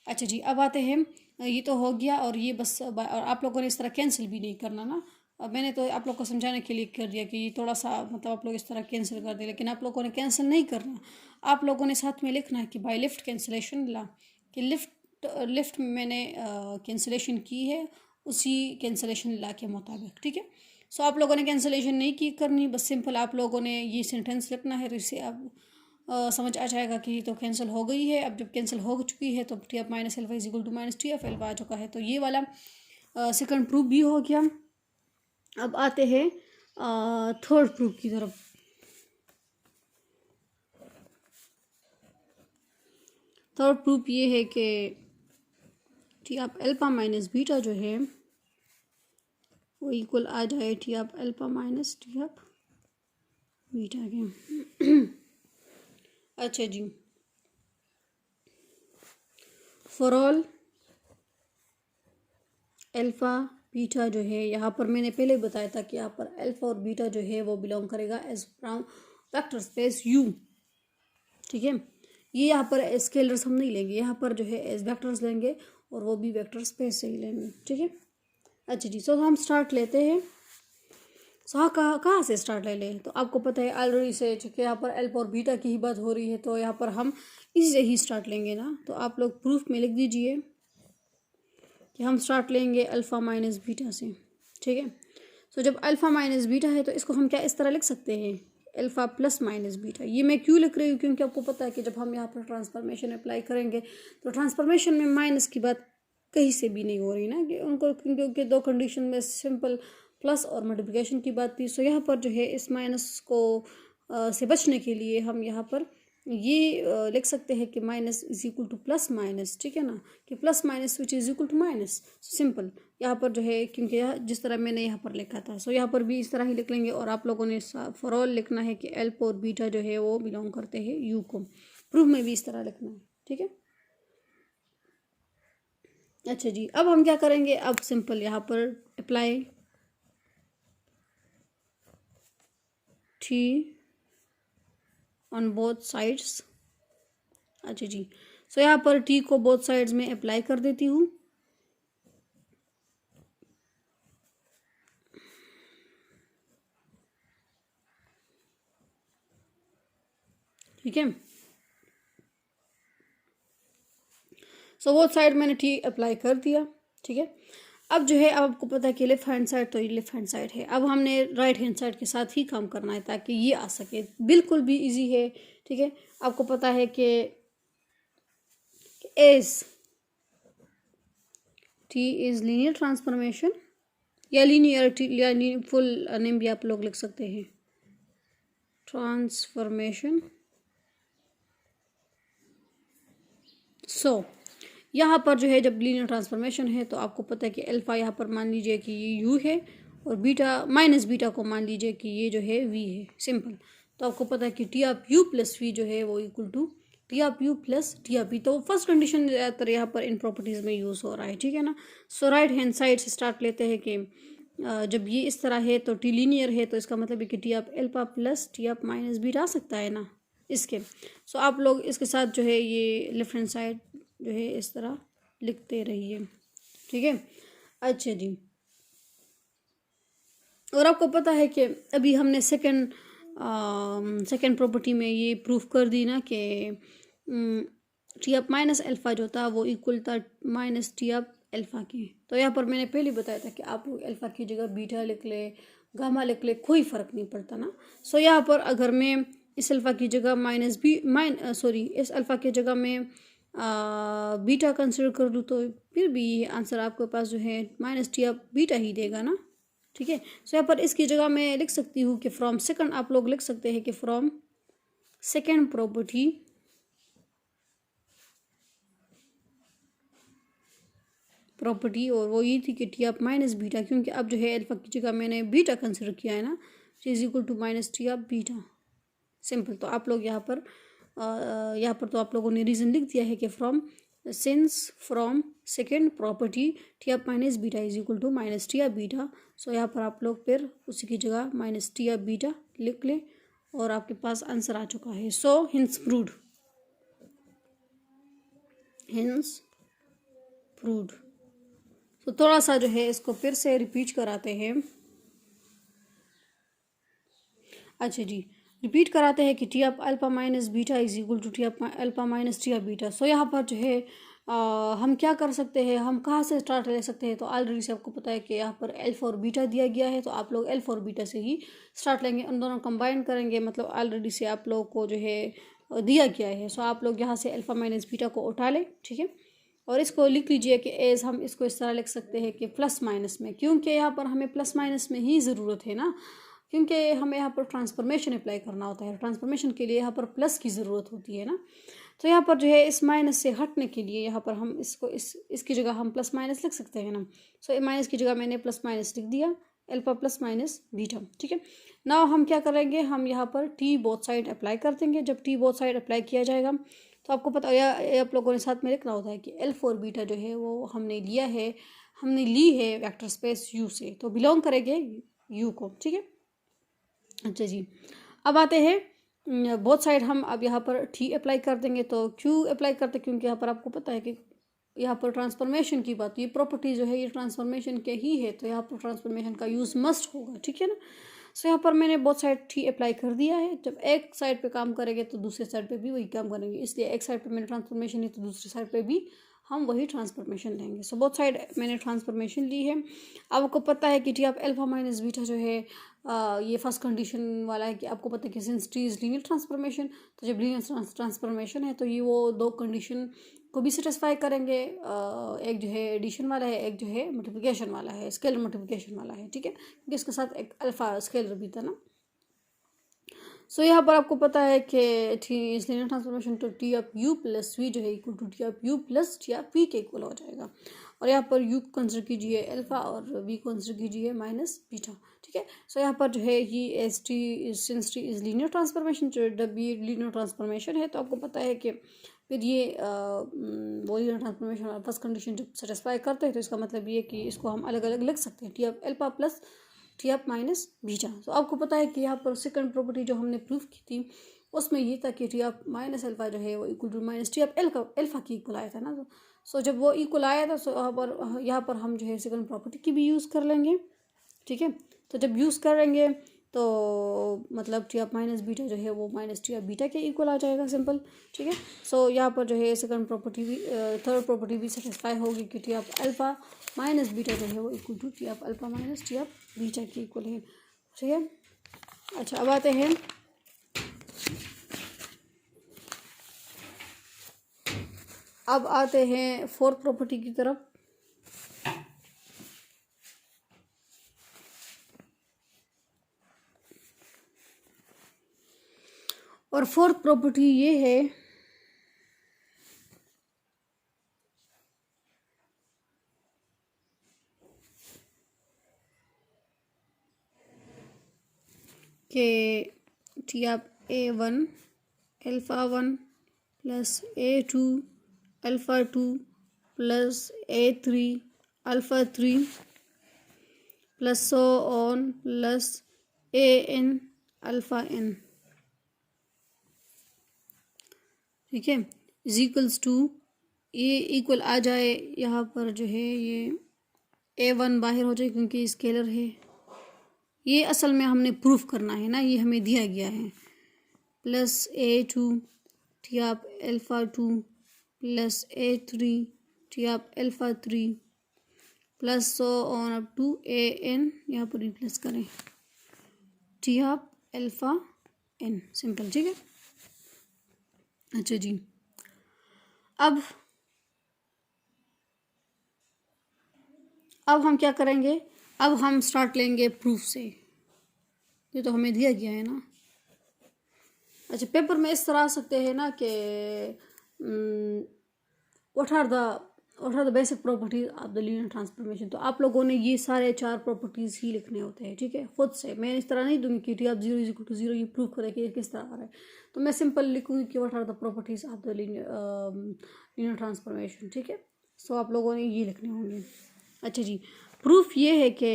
अच्छा जी, अब आते हैं, ये तो हो गया, और ये बस और आप लोगों ने इस तरह कैंसिल भी नहीं करना ना। अब मैंने तो आप लोग को समझाने के लिए कर दिया कि ये थोड़ा सा मतलब आप लोग इस तरह कैंसिल कर दे, लेकिन आप लोगों ने कैंसिल नहीं करना। आप लोगों ने साथ में लिखना है कि बाय लिफ्ट कैंसिलेशन ला, कि लिफ्ट में मैंने कैंसिलेशन की है उसी कैंसिलेशन ला के मुताबिक, ठीक है। सो आप लोगों ने कैंसिलेशन नहीं की करनी, बस सिंपल आप लोगों ने ये सेंटेंस लिखना है, इससे आप समझ आ जाएगा कि तो कैंसिल हो गई है। अब जब कैंसिल हो चुकी है तो T F minus alpha is equal to minus T F alpha आ चुका है, तो ये वाला सेकंड प्रूफ भी हो गया। अब आते हैं थर्ड प्रूफ की तरफ। थर्ड प्रूफ ये है कि T F alpha minus beta जो है वो इक्वल आ जाए T F alpha minus T F beta के। अच्छा जी, फॉर ऑल अल्फ़ा बीटा जो है, यहाँ पर मैंने पहले बताया था कि यहाँ पर अल्फ़ा और बीटा जो है वो बिलोंग करेगा as from vector space U, ठीक है। ये यहाँ पर स्केलर्स हम नहीं लेंगे, यहाँ पर जो है एज वेक्टर्स लेंगे, और वो भी वेक्टर स्पेस से ही लेंगे, ठीक है। अच्छा जी, सो हम स्टार्ट लेते हैं। सो हाँ, कहाँ से स्टार्ट ले लें, तो आपको पता है ऑलरेडी से, चूँकि यहाँ पर अल्फ़ा और बीटा की ही बात हो रही है, तो यहाँ पर हम इसी से ही स्टार्ट लेंगे ना। तो आप लोग प्रूफ में लिख दीजिए कि हम स्टार्ट लेंगे अल्फ़ा माइनस बीटा से, ठीक है। सो जब अल्फ़ा माइनस बीटा है तो इसको हम क्या इस तरह लिख सकते हैं, अल्फ़ा प्लस माइनस बीटा। ये मैं क्यों लिख रही हूँ, क्योंकि आपको पता है कि जब हम यहाँ पर ट्रांसफॉर्मेशन अप्लाई करेंगे तो ट्रांसफॉर्मेशन में माइनस की बात कहीं से भी नहीं हो रही ना, कि उनको, क्योंकि दो कंडीशन में सिंपल प्लस और मल्टीप्लिकेशन की बात थी। सो यहाँ पर जो है इस माइनस को से बचने के लिए हम यहाँ पर ये लिख सकते हैं कि minus is equal to plus minus, ठीक है ना, कि plus minus which is equal to minus. Simple यहाँ पर जो है, क्योंकि यह जिस तरह मैंने यहाँ पर लिखा था, सो यहाँ पर भी इस तरह ही लिख लेंगे। और आप लोगों ने फॉर ऑल लिखना है कि अल्फा और बीटा जो है वो बिलोंग करते हैं यू को। प्रूफ में भी इस तरह लिखना है, ठीक है। अच्छा जी, अब हम क्या करेंगे, अब सिंपल यहाँ पर apply T on both sides. अच्छा जी, सो यहाँ पर टी को बोथ साइड्स में अप्लाई कर देती हूँ, ठीक है। सो बोथ साइड मैंने टी अप्लाई कर दिया, ठीक है। अब जो है, अब आपको पता है कि लेफ्ट हैंड साइड तो ये लेफ्ट हैंड साइड है, अब हमने राइट हैंड साइड के साथ ही काम करना है ताकि ये आ सके। बिल्कुल भी इजी है, ठीक है। आपको पता है कि as T is linear transformation, या लीनियरिटी, या फुल नेम भी आप लोग लिख सकते हैं, ट्रांसफॉर्मेशन। सो यहाँ पर जो है जब लीनियर ट्रांसफॉर्मेशन है तो आपको पता है कि अल्फ़ा यहाँ पर मान लीजिए कि ये यू है, और बीटा माइनस बीटा को मान लीजिए कि ये जो है वी है, सिंपल। तो आपको पता है कि T of U plus V जो है वो equal to T of U plus T of V. तो फर्स्ट कंडीशन ज़्यादातर यहाँ पर इन प्रॉपर्टीज़ में यूज़ हो रहा है, ठीक है ना। सो राइट हैंड साइड से स्टार्ट लेते हैं कि जब ये इस तरह है तो टी लीनियर है, तो इसका मतलब है कि T of alpha plus T of minus beta आ सकता है ना इसके। सो आप लोग इसके साथ जो है ये लेफ्ट हैंड साइड जो है इस तरह लिखते रहिए, ठीक है। अच्छा जी, और आपको पता है कि अभी हमने सेकंड प्रॉपर्टी में ये प्रूफ कर दी ना कि टी ऑफ माइनस अल्फ़ा जो था वो इक्वल था माइनस टी ऑफ अल्फ़ा के। तो यहाँ पर मैंने पहले बताया था कि आप लोग अल्फ़ा की जगह बीटा लिख ले, गामा लिख ले, कोई फ़र्क नहीं पड़ता ना। सो यहाँ पर अगर मैं इस अल्फ़ा की जगह इस अल्फ़ा की जगह में बीटा कंसिडर कर लूँ तो फिर भी ये आंसर आपके पास जो है माइनस टी ऑफ बीटा ही देगा ना, ठीक है। सो यहाँ पर इसकी जगह मैं लिख सकती हूँ कि फ्रॉम सेकंड, आप लोग लिख सकते हैं कि फ्रॉम सेकंड प्रॉपर्टी, और वो ये थी कि टी ऑफ माइनस बीटा, क्योंकि अब जो है अल्फा की जगह मैंने बीटा कंसिडर किया है ना, is equal to minus T of beta, simple. तो आप लोग यहाँ पर तो आप लोगों ने रीज़न लिख दिया है कि from second property T of minus beta is equal to minus T of beta. So यहाँ पर आप लोग फिर उसी की जगह माइनस टी ऑफ बीटा लिख लें, और आपके पास आंसर आ चुका है। सो हिंस प्रूव्ड, हिंस प्रूव्ड। तो थोड़ा सा जो है इसको फिर से रिपीट कराते हैं। अच्छा जी, रिपीट कराते हैं कि T of alpha minus beta is equal to T of alpha minus T of beta. So यहाँ पर जो है हम क्या कर सकते हैं, हम कहाँ से स्टार्ट ले सकते हैं। तो ऑलरेडी से आपको पता है कि यहाँ पर अल्फा और बीटा दिया गया है, तो आप लोग अल्फा और बीटा से ही स्टार्ट लेंगे, उन दोनों कंबाइन करेंगे। मतलब ऑलरेडी से आप लोगों को जो है दिया गया है। सो आप लोग यहाँ से अल्फा माइनस बीटा को उठा लें, ठीक है। और इसको लिख लीजिए कि एज हम इसको इस तरह लिख सकते हैं कि प्लस माइनस में, क्योंकि यहाँ पर हमें प्लस माइनस में ही ज़रूरत है ना, क्योंकि हमें यहाँ पर ट्रांसफॉर्मेशन अप्लाई करना होता है। ट्रांसफॉर्मेशन के लिए यहाँ पर प्लस की ज़रूरत होती है ना। तो यहाँ पर जो है इस माइनस से हटने के लिए यहाँ पर हम इसको इसकी जगह हम प्लस माइनस लिख सकते हैं ना। सो माइनस की जगह मैंने प्लस माइनस लिख दिया, अल्फा प्लस माइनस बीटा, ठीक है। नाउ हम क्या करेंगे, हम यहाँ पर टी बोथ साइड अप्लाई कर देंगे। जब टी बोथ साइड अप्लाई किया जाएगा तो आपको पता या आप लोगों ने साथ में लिखना होता है कि अल्फा और बीटा जो है वो हमने लिया है, हमने ली है वेक्टर स्पेस यू से, तो बिलोंग करेंगे यू को, ठीक है। अच्छा जी, अब आते हैं बोथ साइड हम अब यहाँ पर टी अप्लाई कर देंगे। तो क्यों अप्लाई करते, क्योंकि यहाँ पर आपको पता है कि यहाँ पर ट्रांसफॉर्मेशन की बात, ये प्रॉपर्टी जो है ये ट्रांसफॉर्मेशन के ही है, तो यहाँ पर ट्रांसफॉर्मेशन का यूज़ मस्ट होगा, ठीक है ना। सो यहाँ पर मैंने बोथ साइड टी अप्लाई कर दिया है। जब एक साइड पे काम करेंगे तो दूसरे साइड पे भी वही काम करेंगे, इसलिए एक साइड पे मैंने ट्रांसफॉर्मेशन ली तो दूसरी साइड पे भी हम वही ट्रांसफॉर्मेशन लेंगे। सो बोथ साइड मैंने ट्रांसफॉर्मेशन ली है। अब आपको पता है कि T of alpha minus beta जो है ये फर्स्ट कंडीशन वाला है कि आपको पता है कि since T is linear transformation, तो जब लीनियर ट्रांसफॉर्मेशन है तो ये वो दो कंडीशन को भी सेटिस्फाई करेंगे। एक जो है एडिशन वाला है, एक जो है मल्टीप्लिकेशन वाला है, स्केलर मल्टीप्लिकेशन वाला है, ठीक है, क्योंकि इसके साथ एक अल्फा स्केलर भी था ना। सो यहाँ पर आपको पता है कि टी इज लीनियर ट्रांसफॉर्मेशन तो T of U plus V जो है equal to T of U plus T of V के इक्वल हो जाएगा। और यहाँ पर यू कंसिडर कीजिए अल्फा और वी कंसिडर कीजिए माइनस बीटा, ठीक है। सो यहाँ पर जो है ये S T since T is linear transformation, जब ये लीनियर ट्रांसफॉर्मेशन है तो आपको पता है कि फिर ये वो लीनियर ट्रांसफॉर्मेशन फर्स्ट कंडीशन जब सेटिस्फाई करते हैं तो इसका मतलब ये कि इसको हम अलग अलग लिख सकते हैं, T of alpha plus T of minus beta. तो आपको पता है कि यहाँ पर सेकंड प्रॉपर्टी जो हमने प्रूव की थी उसमें ये था कि टी ऑफ माइनस अल्फा जो है वो equal to minus T of alpha की इक्वल आया था ना। तो सो जब वो इक्वल आया था, सो यहाँ पर हम जो है सेकंड प्रॉपर्टी की भी यूज़ कर लेंगे, ठीक है। तो जब यूज़ करेंगे तो मतलब टी ऑफ माइनस बीटा जो है वो माइनस टी ऑफ बीटा के इक्वल आ जाएगा, सिंपल, ठीक है। सो यहाँ पर जो है सेकंड प्रॉपर्टी भी थर्ड प्रॉपर्टी भी सेटिस्फाई होगी कि T of alpha minus beta जो है वो equal to T of alpha minus T of beta के इक्वल है, ठीक है। अच्छा, अब आते हैं फोर्थ प्रॉपर्टी की तरफ। और फोर्थ प्रॉपर्टी ये है कि T of A1 alpha 1 plus A2 alpha 2 plus A3 alpha 3 plus so on plus AN alpha n, ठीक है, इज इक्वल्स टू, ये इक्वल आ जाए यहाँ पर जो है ये A1 बाहर हो जाए क्योंकि स्केलर है। ये असल में हमने प्रूफ करना है ना, ये हमें दिया गया है, plus A2 T of alpha 2 plus A3 T of alpha 3 plus so on up to AN, यहाँ पर रिप्लेस करें T of alpha n, simple, ठीक है। अच्छा जी, अब हम क्या करेंगे, अब हम स्टार्ट लेंगे प्रूफ से, ये तो हमें दिया गया है ना। अच्छा, पेपर में इस तरह आ सकते हैं ना कि what are the basic properties of the linear transformation. तो आप लोगों ने ये सारे 4 प्रॉपर्टीज ही लिखने होते हैं, ठीक है, खुद से। मैं इस तरह नहीं दूंगी कि T of 0 is equal to 0 ये प्रूव करें कि ये किस तरह आ रहा है। तो मैं सिंपल लिखूंगी कि what are the properties of the linear transformation, ठीक है। सो आप लोगों ने ये लिखने होंगे। अच्छा जी, प्रूफ ये है कि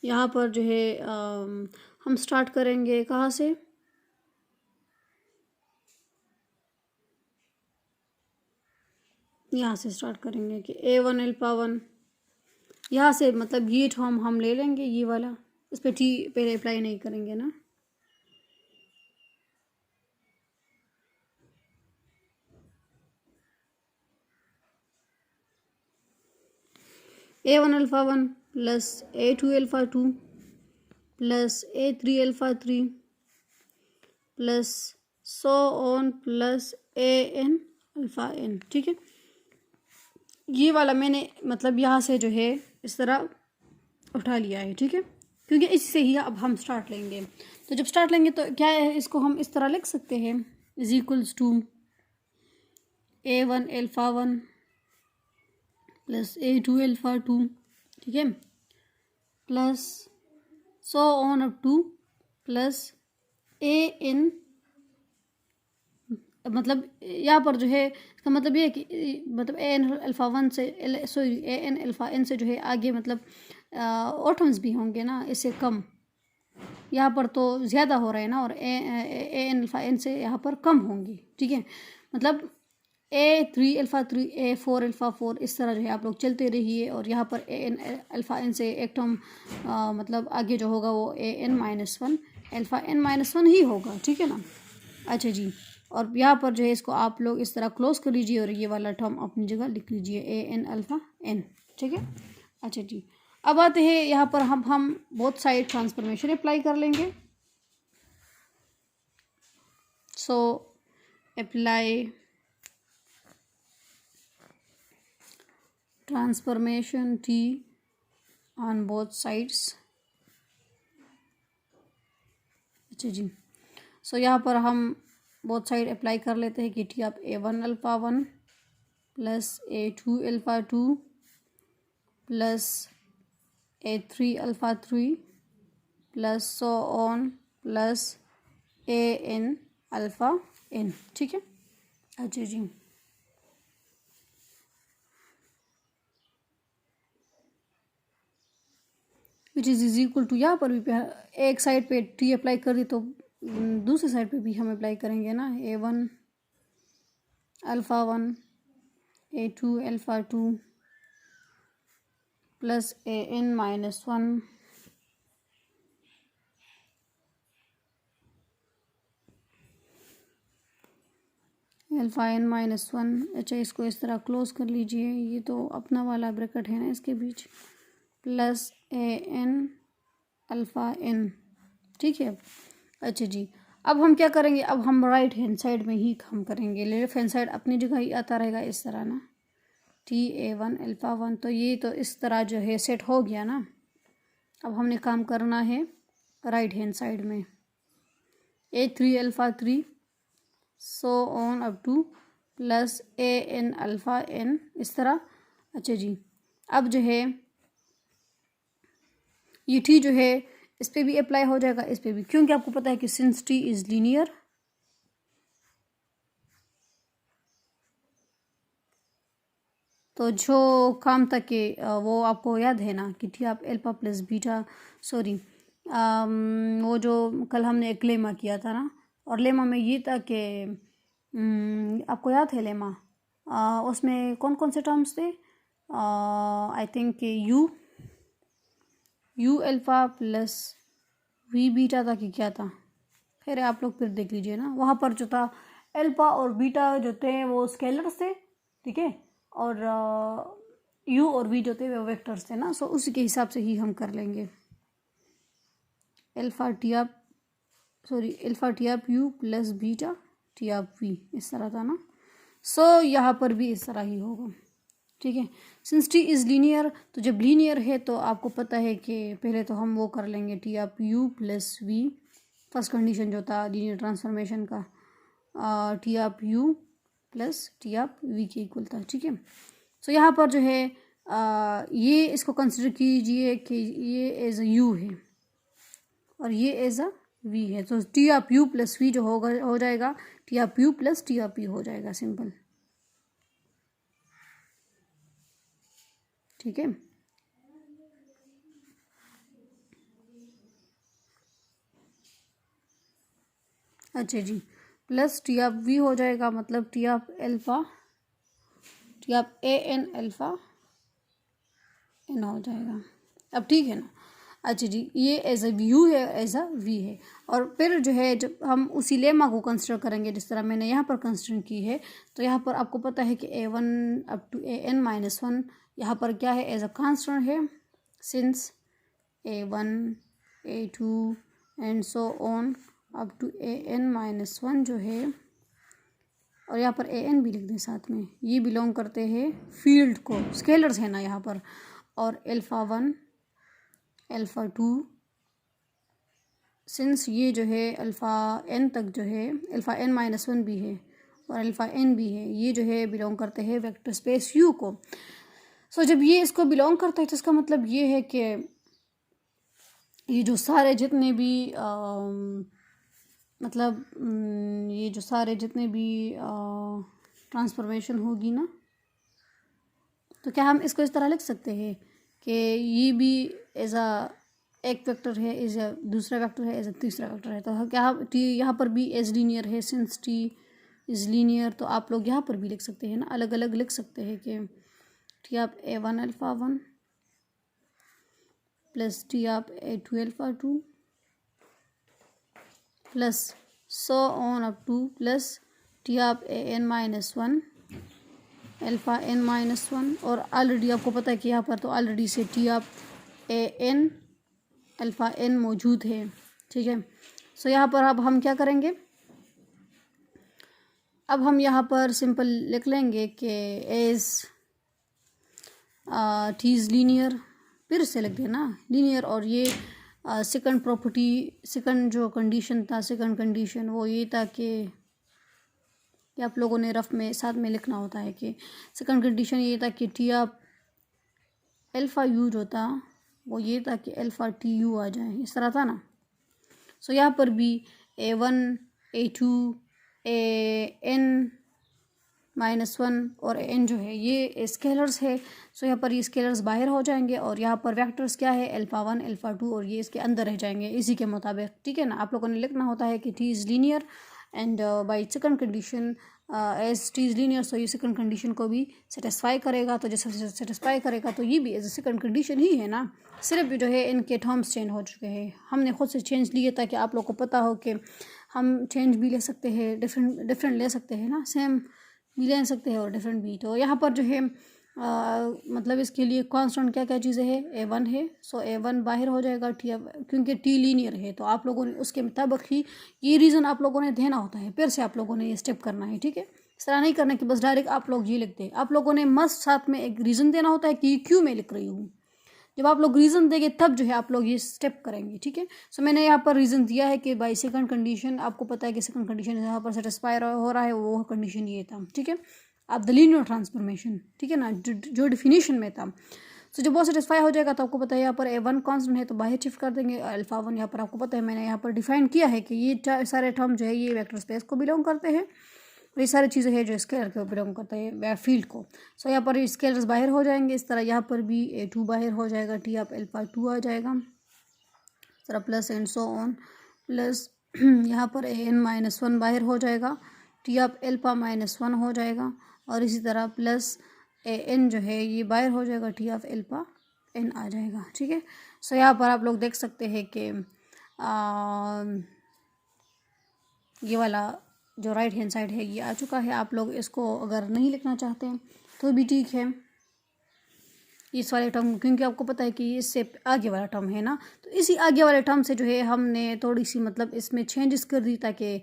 यहाँ पर जो है हम स्टार्ट करेंगे कहाँ से, यहाँ से स्टार्ट करेंगे कि A1 अल्फा 1, यहाँ से मतलब ये टर्म हम ले लेंगे, ये वाला, इस पर टी पहले अप्लाई नहीं करेंगे ना। A1 alpha 1 plus A2 alpha 2 plus A3 alpha 3 plus so on plus AN alpha n, ठीक है। ये वाला मैंने मतलब यहाँ से जो है इस तरह उठा लिया है, ठीक है, क्योंकि इससे ही अब हम स्टार्ट लेंगे। तो जब स्टार्ट लेंगे तो क्या है, इसको हम इस तरह लिख सकते हैं, is equals to A1 alpha 1 plus A2 alpha 2, ठीक है, plus so on up to plus AN, मतलब यहाँ पर जो है इसका मतलब ये है कि मतलब AN अल्फा 1 से AN अल्फा n से जो है आगे मतलब ऑटम्स भी होंगे ना, इससे कम, यहाँ पर तो ज़्यादा हो रहा है ना, और AN अल्फा n से यहाँ पर कम होंगी, ठीक है। मतलब A3 अल्फा 3 A4 अल्फा 4 इस तरह जो है आप लोग चलते रहिए, और यहाँ पर AN अल्फा n से एक टर्म मतलब आगे जो होगा वो AN-1 अल्फा n-1 ही होगा, ठीक है ना। अच्छा जी, और यहाँ पर जो है इसको आप लोग इस तरह क्लोज कर लीजिए, और ये वाला टर्म अपनी जगह लिख लीजिए AN अल्फा n, ठीक है। अच्छा जी, अब आते हैं यहाँ पर हम बोथ साइड ट्रांसफॉर्मेशन अप्लाई कर लेंगे। So apply transformation T on both sides. अच्छा जी, सो यहाँ पर हम बोथ साइड अप्लाई कर लेते हैं कि टी आप A1 alpha 1 plus A2 alpha 2 plus A3 alpha 3 plus so on plus AN alpha n, ठीक है। अच्छा जी, विच इज इक्वल टू, यहाँ पर भी एक साइड पे टी अप्लाई कर दी तो दूसरी साइड पे भी हम अप्लाई करेंगे ना, A1 alpha 1 A2 alpha 2 plus AN-1 alpha n-1। अच्छा, इसको इस तरह क्लोज कर लीजिए, ये तो अपना वाला ब्रैकेट है ना इसके बीच, प्लस AN अल्फा n, ठीक है। अच्छा जी, अब हम क्या करेंगे, अब हम राइट हैंड साइड में ही हम करेंगे, लेफ्ट हैंड साइड अपनी जगह ही आता रहेगा इस तरह ना, A1 अल्फा 1, तो ये तो इस तरह जो है सेट हो गया ना। अब हमने काम करना है राइट हैंड साइड में, A3 alpha 3 so on up to plus AN alpha n, इस तरह। अच्छा जी, अब जो है ये टी जो है इस पर भी अप्लाई हो जाएगा, इस पर भी, क्योंकि आपको पता है कि सिंस टी इज लीनियर, तो जो काम तक के वो आपको याद है ना कि टी आप अल्फा प्लस बीटा, सॉरी वो जो कल हमने एक लेमा किया था ना, और लेमा में ये था कि आपको याद है लेमा, उसमें कौन कौन से टर्म्स थे, आई थिंक कि U alpha plus V beta था कि क्या था, फिर आप लोग फिर देख लीजिए ना, वहाँ पर जो था अल्फा और बीटा जो थे वो स्केलर्स थे, ठीक है, और यू और वी जो थे वो वेक्टर्स थे ना, सो उसी के हिसाब से ही हम कर लेंगे। Alpha T of U plus beta T of we, इस तरह था ना। सो यहाँ पर भी इस तरह ही होगा, ठीक है। सिंस टी इज़ लीनियर, तो जब लीनियर है तो आपको पता है कि पहले तो हम वो कर लेंगे T of U plus V, first condition जो था लीनियर ट्रांसफॉर्मेशन का, T of U plus T of V के इक्वल था, ठीक है। सो यहाँ पर जो है ये इसको कंसिडर कीजिए कि ये एज अ यू है और ये एज अ वी है, तो T of U plus V जो होगा हो जाएगा T of U plus T of U हो जाएगा, सिंपल, ठीक है। अच्छा जी, प्लस टी ऑफ वी हो जाएगा, मतलब T of alpha, T of A N alpha N हो जाएगा। अब ठीक है ना। अच्छा जी, ये एज अ यू है, एज अ वी है। और फिर जो है जब हम उसी लेमा को कंसिडर करेंगे जिस तरह मैंने यहाँ पर कंसिडर की है, तो यहाँ पर आपको पता है कि A1 अप टू AN-1 यहाँ पर क्या है, एज अ कांस्टेंट है, since A1 A2 and so on up to AN-1 जो है, और यहाँ पर AN भी लिख दें साथ में, ये बिलोंग करते हैं फील्ड को, स्केलर्स है ना यहाँ पर। और अल्फ़ा 1 अल्फ़ा 2, सिंस ये जो है अल्फ़ा n तक जो है, अल्फ़ा n-1 भी है और अल्फ़ा n भी है, ये जो है बिलोंग करते हैं वेक्टर स्पेस U को। सो जब ये इसको बिलोंग करता है तो इसका मतलब ये है कि ये जो सारे जितने भी मतलब ये जो सारे जितने भी ट्रांसफॉर्मेशन होगी ना, तो क्या हम इसको इस तरह लिख सकते हैं कि ये भी एज अ एक वेक्टर है, एज अ दूसरा वेक्टर है, एज अ तीसरा वेक्टर है। तो क्या हम टी यहाँ पर भी एज लीनियर है, सिंस टी इज लीनियर, तो आप लोग यहाँ पर भी लिख सकते हैं ना, अलग अलग लिख सकते हैं कि टी आप A1 अल्फ़ा 1 प्लस टी आप A2 alpha 2 plus so on up to plus T आप AN-1 अल्फ़ा n-1। और ऑलरेडी आपको पता है कि यहाँ पर तो ऑलरेडी से टी आप AN अल्फ़ा n मौजूद है, ठीक है। सो यहाँ पर अब हम क्या करेंगे, अब हम यहाँ पर सिंपल लिख लेंगे कि एज टी इज़ लीनियर, फिर से लिख देना लीनियर। और ये सेकंड प्रॉपर्टी, सेकंड जो कंडीशन था, सेकंड कंडीशन वो ये था कि आप लोगों ने रफ में साथ में लिखना होता है कि सेकंड कंडीशन ये था कि टी ऑफ अल्फ़ा यू जो था वो ये था कि अल्फ़ा टी यू आ जाए, इस तरह था ना। सो यहाँ पर भी A1 A2 AN-1 और n जो है ये स्केलर्स है। सो यहाँ पर ये स्केलर्स बाहर हो जाएंगे और यहाँ पर वेक्टर्स क्या है, अल्फ़ा 1 अल्फ़ा 2, और ये इसके अंदर रह जाएंगे इसी के मुताबिक, ठीक है ना। आप लोगों ने लिखना होता है कि T is linear and by second condition as T is linear, so ये सेकंड कंडीशन को भी सेटिस्फाई करेगा। तो जैसे सेटिस्फाई करेगा तो ये भी एज ए सेकंड कंडीशन ही है ना, सिर्फ जो है इनके टर्म्स चेंज हो चुके हैं, हमने खुद से चेंज लिए ताकि आप लोग को पता हो कि हम चेंज भी ले सकते हैं, डिफरेंट ले सकते हैं ना, सेम भी ले सकते हैं और डिफरेंट भी। तो यहाँ पर जो है मतलब इसके लिए कांस्टेंट क्या क्या चीज़ें है, A1 है, सो A1 बाहर हो जाएगा टी, क्योंकि टी लीनियर है तो आप लोगों ने उसके मुताबिक ही ये रीज़न आप लोगों ने देना होता है, फिर से आप लोगों ने ये स्टेप करना है, ठीक है। इस तरह नहीं करना कि बस डायरेक्ट आप लोग ये लिखते हैं, आप लोगों ने मस्ट साथ में एक रीज़न देना होता है कि क्यों मैं लिख रही हूँ। जब आप लोग रीज़न देंगे तब जो है आप लोग ये स्टेप करेंगे, ठीक है। सो मैंने यहाँ पर रीज़न दिया है कि बाई सेकंड कंडीशन, आपको पता है कि सेकंड कंडीशन यहाँ पर सेटिस्फाई हो रहा है, वो कंडीशन ये था, ठीक है। आप द लीनियर ट्रांसफॉर्मेशन, ठीक है ना, जो डिफिनीशन में था। सो जब वो सेटिस्फाई हो जाएगा तो आपको पता है यहाँ पर A1 कांस्टेंट है तो बाहर शिफ्ट कर देंगे, अल्फ़ा 1 यहाँ पर आपको पता है मैंने यहाँ पर डिफाइन किया है कि ये सारे टर्म जो है ये वेक्टर स्पेस को बिलोंग करते हैं, और ये सारी चीज़ें हैं जो स्केलर के बिलोंग करते हैं फील्ड को। सो यहाँ पर स्केलर्स बाहर हो जाएंगे, इस तरह यहाँ पर भी A2 बाहर हो जाएगा, टी ऑफ अल्फ़ा 2 आ जाएगा, इस तरह plus and so on, plus यहाँ पर AN-1 बाहर हो जाएगा, टी ऑफ अल्फ़ा -1 हो जाएगा, और इसी तरह प्लस AN जो है ये बाहर हो जाएगा, टी ऑफ अल्फ़ा n आ जाएगा, ठीक है। सो यहाँ पर आप लोग देख सकते हैं कि ये वाला जो राइट हैंड साइड है ये आ चुका है। आप लोग इसको अगर नहीं लिखना चाहते हैं तो भी ठीक है, इस वाले टर्म, क्योंकि आपको पता है कि ये इससे आगे वाला टर्म है ना, तो इसी आगे वाले टर्म से जो है हमने थोड़ी सी मतलब इसमें चेंजेस कर दी ताकि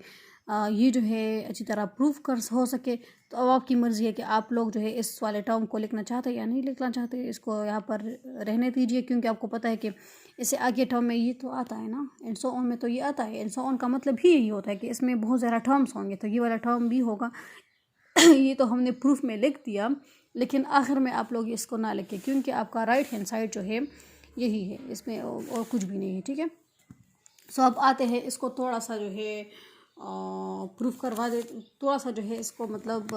ये जो है अच्छी तरह प्रूफ कर हो सके। तो अब आपकी मर्ज़ी है कि आप लोग जो है इस वाले टर्म को लिखना चाहते हैं या नहीं लिखना चाहते, इसको यहाँ पर रहने दीजिए, क्योंकि आपको पता है कि इससे आगे टर्म में ये तो आता है ना, एंड सो ऑन में तो ये आता है, एंड सो ऑन का मतलब ही यही होता है कि इसमें बहुत ज़्यादा टर्म्स होंगे, तो ये वाला टर्म भी होगा। ये तो हमने प्रूफ में लिख दिया, लेकिन आखिर में आप लोग इसको ना लिखें, क्योंकि आपका राइट हैंड साइड जो है यही है, इसमें और कुछ भी नहीं है, ठीक है। सो अब आते हैं इसको थोड़ा सा जो है प्रूफ करवा दे, थोड़ा सा जो है इसको मतलब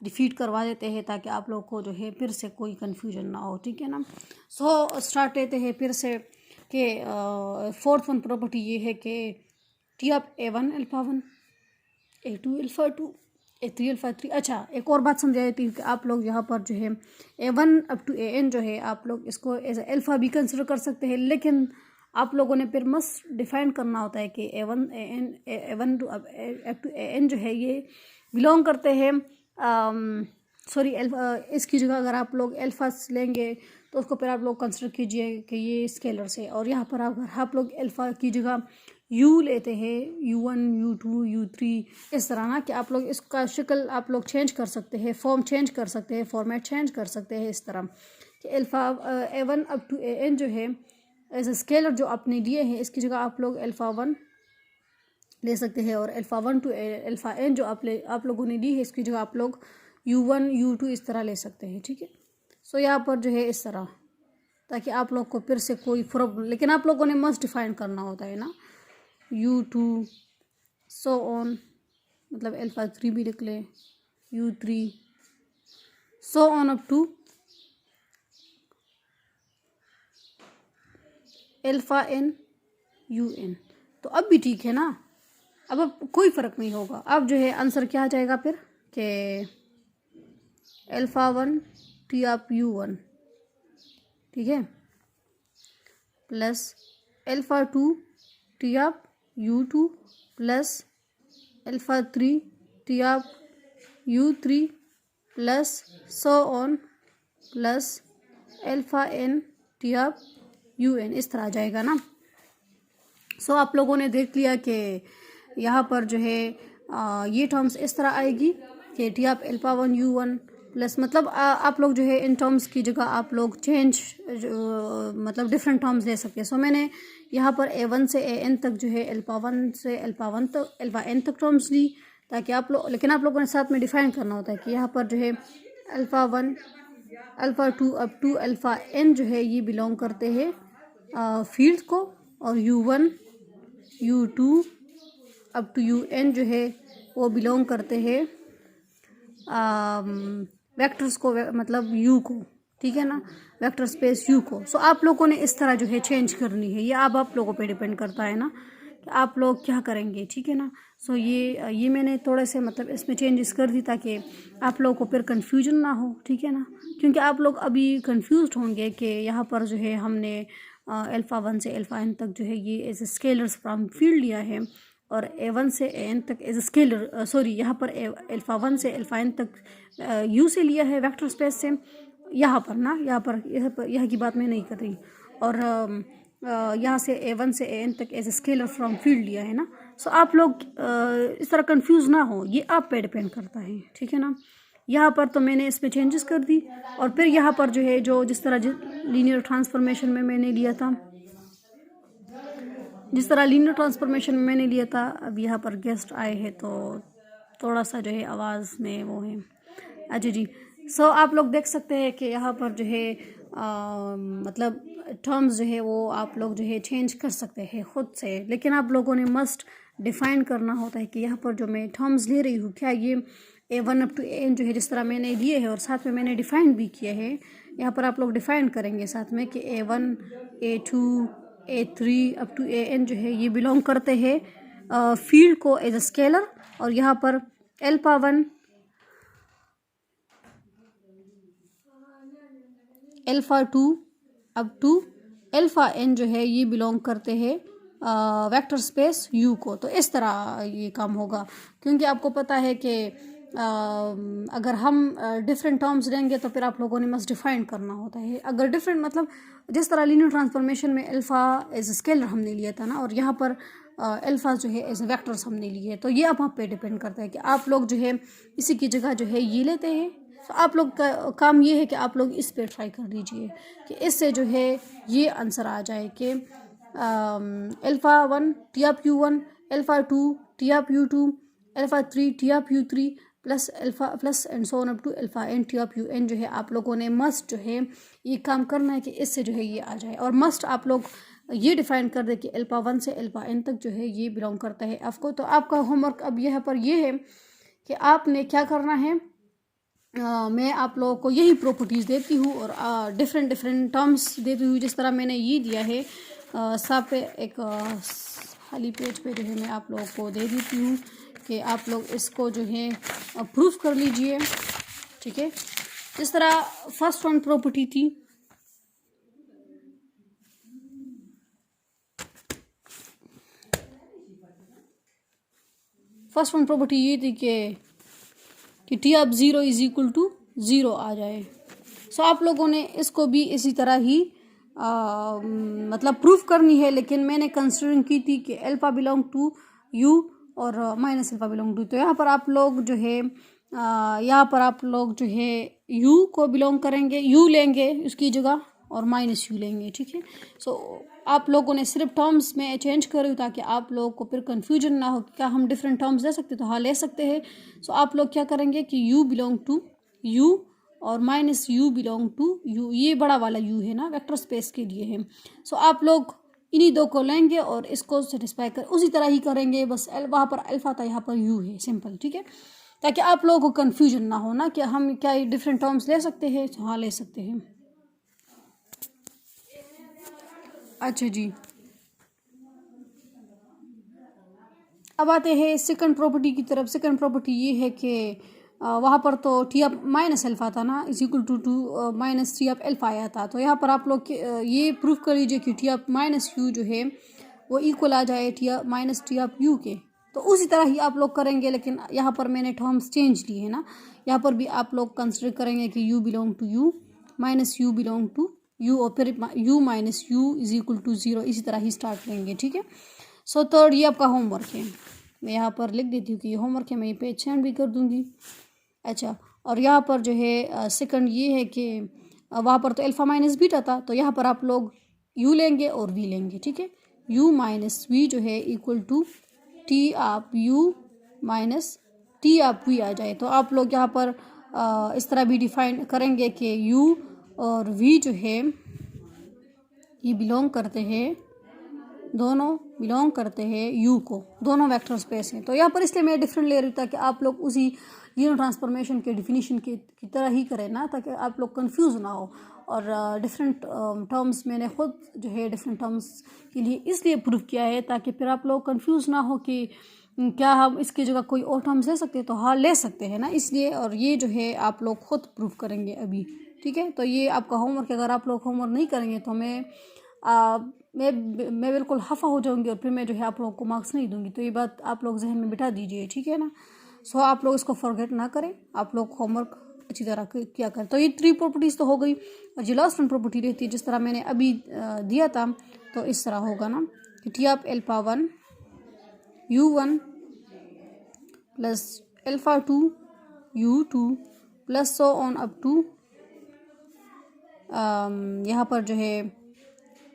डिफीट करवा देते हैं ताकि आप लोग को जो है फिर से कोई कन्फ्यूजन ना हो, ठीक है ना। सो स्टार्ट लेते हैं फिर से कि फोर्थ वन प्रॉपर्टी ये है कि T of A1 alpha 1, A2 alpha 2, A3 alpha 3। अच्छा, एक और बात समझा देती हूँ कि आप लोग यहाँ पर जो है A1 अप टू AN जो है आप लोग इसको एज अल्फा भी कंसिडर कर सकते हैं, लेकिन आप लोगों ने फिर मस्ट डिफाइन करना होता है कि A1 to up to AN जो है ये बिलोंग करते हैं सॉरी इसकी जगह अगर आप लोग अल्फा लेंगे तो उसको फिर आप लोग कंसिडर कीजिए कि ये स्केलर्स है। और यहाँ पर अगर आप लोग अल्फा की जगह यू लेते हैं, U1 U2 U3 इस तरह ना कि आप लोग इसका शक्ल आप लोग चेंज कर सकते हैं, फॉर्म चेंज कर सकते हैं, फॉर्मेट चेंज कर सकते हैं इस तरह कि alpha A1 up to AN जो है एज ए स्केलर जो आपने लिए हैं इसकी जगह आप लोग अल्फा 1 ले सकते हैं, और अल्फा 1 टू अल्फा N जो आप लोगों ने ली है इसकी जगह आप लोग U1 U2 इस तरह ले सकते हैं। ठीक है, सो यहाँ पर जो है इस तरह, ताकि आप लोग को फिर से कोई प्रॉब्लम, लेकिन आप लोगों ने मस्ट डिफाइन करना होता है ना, U2 सो ऑन, मतलब अल्फा 3 भी लिख लें, U3 so on up to alpha N UN। तो अब भी ठीक है ना, अब कोई फ़र्क नहीं होगा। अब जो है आंसर क्या आ जाएगा फिर कि अल्फा 1 टी ऑफ U1, ठीक है, plus alpha 2 T of U2 plus alpha 3 T of U3 plus so on plus alpha N T of UN इस तरह आ जाएगा ना। सो आप लोगों ने देख लिया कि यहाँ पर जो है ये टर्म्स इस तरह आएगी कि T of alpha 1 U1 plus, मतलब आप लोग जो है इन टर्म्स की जगह आप लोग चेंज मतलब डिफरेंट टर्म्स ले सकते हैं। सो मैंने यहाँ पर A1 से AN तक जो है अल्फा 1 से अल्फा 1 तक अल्फा N तक टर्म्स ली, ताकि आप लोग, लेकिन आप लोगों ने साथ में डिफाइन करना होता है कि यहाँ पर जो है alpha 1 alpha 2 up to alpha N जो है ये बिलोंग करते हैं फील्ड को, और U1 U2 up to UN जो है वो बिलोंग करते हैं वेक्टर्स को, मतलब U को, ठीक है ना, वेक्टर स्पेस U को। सो आप लोगों ने इस तरह जो है चेंज करनी है, ये अब आप लोगों पे डिपेंड करता है ना कि आप लोग क्या करेंगे, ठीक है ना। सो ये मैंने थोड़े से मतलब इसमें चेंजेस कर दी ताकि आप लोगों को फिर कन्फ्यूजन ना हो, ठीक है ना, क्योंकि आप लोग अभी कन्फ्यूज होंगे कि यहाँ पर जो है हमने अल्फा 1 से अल्फा N तक जो है ये एज स्केलर्स फ्रॉम फील्ड लिया है, और A1 से AN तक एज स्केलर, सॉरी यहाँ पर अल्फा 1 से अल्फा N तक U से लिया है वेक्टर स्पेस से, यहाँ पर ना, यहाँ की बात मैं नहीं कर रही, और यहाँ से A1 से AN तक एज स्केलर फ्रॉम फील्ड लिया है ना। सो आप लोग इस तरह कंफ्यूज ना हो, ये आप पे डिपेंड करता है, ठीक है ना। यहाँ पर तो मैंने इसमें चेंजेस कर दी, और फिर यहाँ पर जो है जिस तरह लीनियर ट्रांसफॉर्मेशन में मैंने लिया था, अब यहाँ पर गेस्ट आए हैं तो थोड़ा सा जो है आवाज़ में वो है। अच्छा जी, सो आप लोग देख सकते हैं कि यहाँ पर जो है मतलब टर्म्स जो है वो आप लोग जो है चेंज कर सकते हैं खुद से, लेकिन आप लोगों ने मस्ट डिफाइन करना होता है कि यहाँ पर जो मैं टर्म्स ले रही हूँ क्या ये A1 अप टू AN जो है जिस तरह मैंने लिए है, और साथ में मैंने डिफाइन भी किया है, यहाँ पर आप लोग डिफाइन करेंगे साथ में कि A1 A2 A3 up to AN जो है ये बिलोंग करते हैं फील्ड को एज अ स्केलर, और यहाँ पर alpha 1 alpha 2 up to alpha N जो है ये बिलोंग करते हैं वेक्टर स्पेस U को। तो इस तरह ये काम होगा, क्योंकि आपको पता है कि अगर हम डिफरेंट टर्म्स लेंगे तो फिर आप लोगों ने मस्ट डिफाइन करना होता है। अगर डिफरेंट मतलब जिस तरह लीनियर ट्रांसफॉर्मेशन में अल्फ़ा एज स्केलर हमने लिया था ना, और यहाँ पर अल्फ़ा जो है एज वेक्टर्स हमने लिए, तो ये अब आप पे डिपेंड करता है कि आप लोग जो है इसी की जगह जो है ये लेते हैं। तो आप लोग का काम ये है कि आप लोग इस पे ट्राई कर लीजिए कि इससे जो है ये आंसर आ जाए कि alpha 1 T of U1, alpha 2 T of U2, alpha 3 T of U3 plus alpha plus and so on up to alpha N T of UN जो है आप लोगों ने मस्ट जो है ये काम करना है कि इससे जो है ये आ जाए, और मस्ट आप लोग ये डिफाइन कर दे कि अल्फ़ा 1 से अल्फ़ा N तक जो है ये बिलोंग करता है आपको। तो आपका होमवर्क अब यहाँ पर ये है कि आपने क्या करना है, मैं आप लोगों को यही प्रॉपर्टीज़ देती हूँ और डिफरेंट टर्म्स देती हूँ, जिस तरह मैंने ये दिया है। सब पे एक खाली पेज पे जो है मैं आप लोगों को दे देती हूँ कि आप लोग इसको जो है प्रूफ कर लीजिए, ठीक है। जिस तरह फर्स्ट वन प्रॉपर्टी थी, फर्स्ट वन प्रॉपर्टी ये थी कि T of zero is equal to zero आ जाए। सो आप लोगों ने इसको भी इसी तरह ही मतलब प्रूफ करनी है, लेकिन मैंने कंसिडरिंग की थी कि अल्फा बिलोंग टू यू और माइनस अल्फा बिलोंग टू, तो यहाँ पर आप लोग जो है यहाँ पर आप लोग जो है यू को बिलोंग करेंगे, यू लेंगे उसकी जगह और माइनस यू लेंगे, ठीक है। सो आप लोगों ने सिर्फ टर्म्स में चेंज करें ताकि आप लोगों को फिर कंफ्यूजन ना हो कि क्या हम डिफरेंट टर्म्स ले सकते, तो हाँ ले सकते हैं। सो आप लोग क्या करेंगे कि यू बिलोंग टू यू और minus U belong to U, ये बड़ा वाला यू है ना, वेक्टर स्पेस के लिए है। सो आप लोग इन्हीं दो को लेंगे और इसको सेटिस्फाई कर उसी तरह ही करेंगे, बस वहाँ पर अल्फा था, यहाँ पर यू है, सिंपल, ठीक है, ताकि आप लोगों को कन्फ्यूजन ना हो ना कि हम क्या डिफरेंट टर्म्स ले सकते हैं। तो हाँ ले सकते हैं। अच्छा जी, अब आते हैं सेकंड प्रॉपर्टी की तरफ। सेकंड प्रॉपर्टी ये है कि वहाँ पर तो टी ऑफ माइनस अल्फा था ना, is equal to minus T of alpha आया था। तो यहाँ पर आप लोग ये प्रूफ कर लीजिए कि टी ऑफ माइनस यू जो है वो इक्वल आ जाए T of minus T of you के। तो उसी तरह ही आप लोग करेंगे, लेकिन यहाँ पर मैंने टर्म्स चेंज लिए है ना। यहाँ पर भी आप लोग कंसिडर करेंगे कि U belong to U minus U belong to U और फिर U minus U is equal to zero, इसी तरह ही स्टार्ट लेंगे, ठीक है। सो थर्ड ये आपका होमवर्क है, मैं यहाँ पर लिख देती हूँ कि ये होमवर्क है, मैं ये पेज सेंड भी कर दूँगी। अच्छा, और यहाँ पर जो है सेकंड ये है कि वहाँ पर तो अल्फा माइनस बीटा था, तो यहाँ पर आप लोग यू लेंगे और वी लेंगे, ठीक है। यू माइनस वी जो है equal to T of U minus T of V आ जाए। तो आप लोग यहाँ पर इस तरह भी डिफाइन करेंगे कि यू और वी जो है ये बिलोंग करते हैं, दोनों बिलोंग करते हैं यू को, दोनों वेक्टर स्पेस हैं। तो यहाँ पर इसलिए मैं डिफरेंट ले रही हूँ ताकि आप लोग उसी लीनियर ट्रांसफॉर्मेशन के डिफिनीशन की तरह ही करें ना, ताकि आप लोग कंफ्यूज ना हो। और डिफरेंट टर्म्स मैंने खुद जो है डिफरेंट टर्म्स के लिए इसलिए प्रूव किया है ताकि फिर आप लोग कंफ्यूज ना हो कि क्या हम इसकी जगह कोई और टर्म्स ले सकते हैं, तो हाँ ले सकते हैं ना, इसलिए। और ये जो है आप लोग खुद प्रूव करेंगे अभी, ठीक है। तो ये आपका होमवर्क है, अगर आप लोग होमवर्क नहीं करेंगे तो मैं बिल्कुल खफा हो जाऊंगी और फिर मैं जो है आप लोगों को मार्क्स नहीं दूंगी। तो ये बात आप लोग जहन में बिठा दीजिए, ठीक है ना। सो आप लोग इसको फॉरगेट ना करें, आप लोग होमवर्क अच्छी तरह किया करें। तो ये 3 प्रॉपर्टीज़ तो हो गई, और जो लास्ट 1 प्रॉपर्टी रहती है जिस तरह मैंने अभी दिया था, तो इस तरह होगा ना कि T of alpha 1 u1 plus alpha 2 u2 plus so on up to यहाँ पर जो है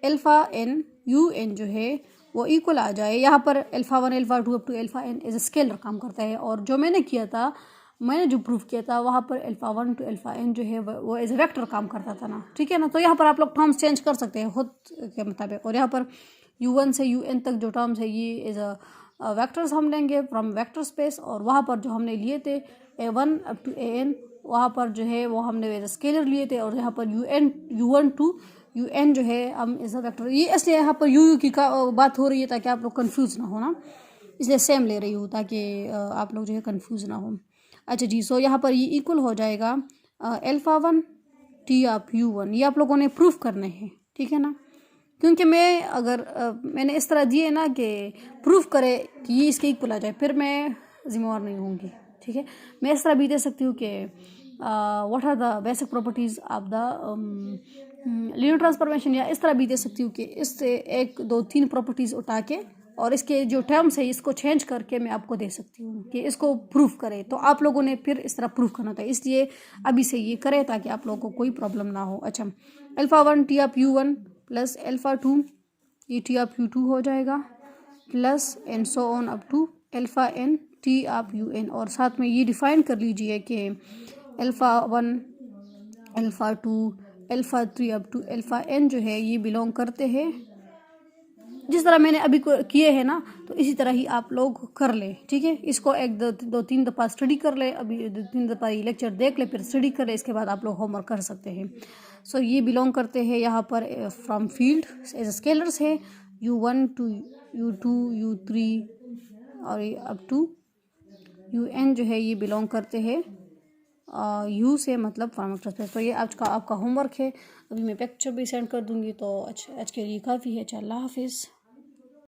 अल्फा एन यू एन जो है वो इक्वल आ जाए। यहाँ पर alpha 1 alpha 2 up to alpha N as a scalar काम करता है, और जो मैंने किया था, मैंने जो प्रूफ किया था वहाँ पर अल्फा 1 टू अल्फा एन जो है वो एज ए वेक्टर काम करता था ना, ठीक है ना। तो यहाँ पर आप लोग टर्म्स चेंज कर सकते हैं खुद के मुताबिक, और यहाँ पर u1 से un तक जो टर्म्स है ये एज अ वेक्टर्स हम लेंगे फ्रॉम वेक्टर स्पेस, और वहाँ पर जो हमने लिए थे a1 अप टू an वहाँ पर जो है वो हमने एज स्केलर लिए थे, और यहाँ पर u1 टू un जो है हम एज अ वेक्टर, ये इसलिए यहाँ पर u की बात हो रही है ताकि आप लोग कंफ्यूज ना हो ना, इसलिए सेम ले रही हूँ ताकि आप लोग जो है कंफ्यूज ना हो। अच्छा जी, सो यहाँ पर ये इक्वल हो जाएगा अल्फा 1 टी ऑफ u1, ये आप लोगों ने प्रूफ करने हैं, ठीक है ना। क्योंकि मैं अगर मैंने इस तरह दिए ना कि प्रूफ करे कि ये इसके इक्वल आ जाए, फिर मैं जिम्मेवार नहीं होंगी, ठीक है। मैं इस तरह भी दे सकती हूँ कि what are the basic properties of the linear transformation, या इस तरह भी दे सकती हूँ कि इससे 1 2 3 प्रॉपर्टीज़ उठा के और इसके जो टर्म्स है इसको चेंज करके मैं आपको दे सकती हूँ कि इसको प्रूफ करें। तो आप लोगों ने फिर इस तरह प्रूफ करना होता है, इसलिए अभी से ये करें ताकि आप लोगों को कोई प्रॉब्लम ना हो। अच्छा, alpha 1 T of u1 plus alpha 2 ये टी ऑफ u2 हो जाएगा, plus and so on up to alpha n T of un, और साथ में ये डिफाइन कर लीजिए कि alpha 1 alpha 2 alpha 3 up to alpha n जो है ये बिलोंग करते हैं, जिस तरह मैंने अभी किए हैं ना, तो इसी तरह ही आप लोग कर ले, ठीक है। इसको 1 2 3 दफ़ा स्टडी कर ले, अभी 2 3 दफ़ा ये लेक्चर देख ले, फिर स्टडी कर ले, इसके बाद आप लोग होमवर्क कर सकते हैं। सो ये बिलोंग करते हैं यहाँ पर फ्रॉम फील्ड एज स्केलर्स है, U1 to U2 U3 और ये अप टू UN जो है ये बिलोंग करते हैं U से, मतलब फॉर्म वेक्टर स्पेस। तो ये आज का आपका होमवर्क है। अभी मैं पिक्चर भी सेंड कर दूंगी। तो आज के लिए काफ़ी है। अच्छा, अल्लाह हाफिज़।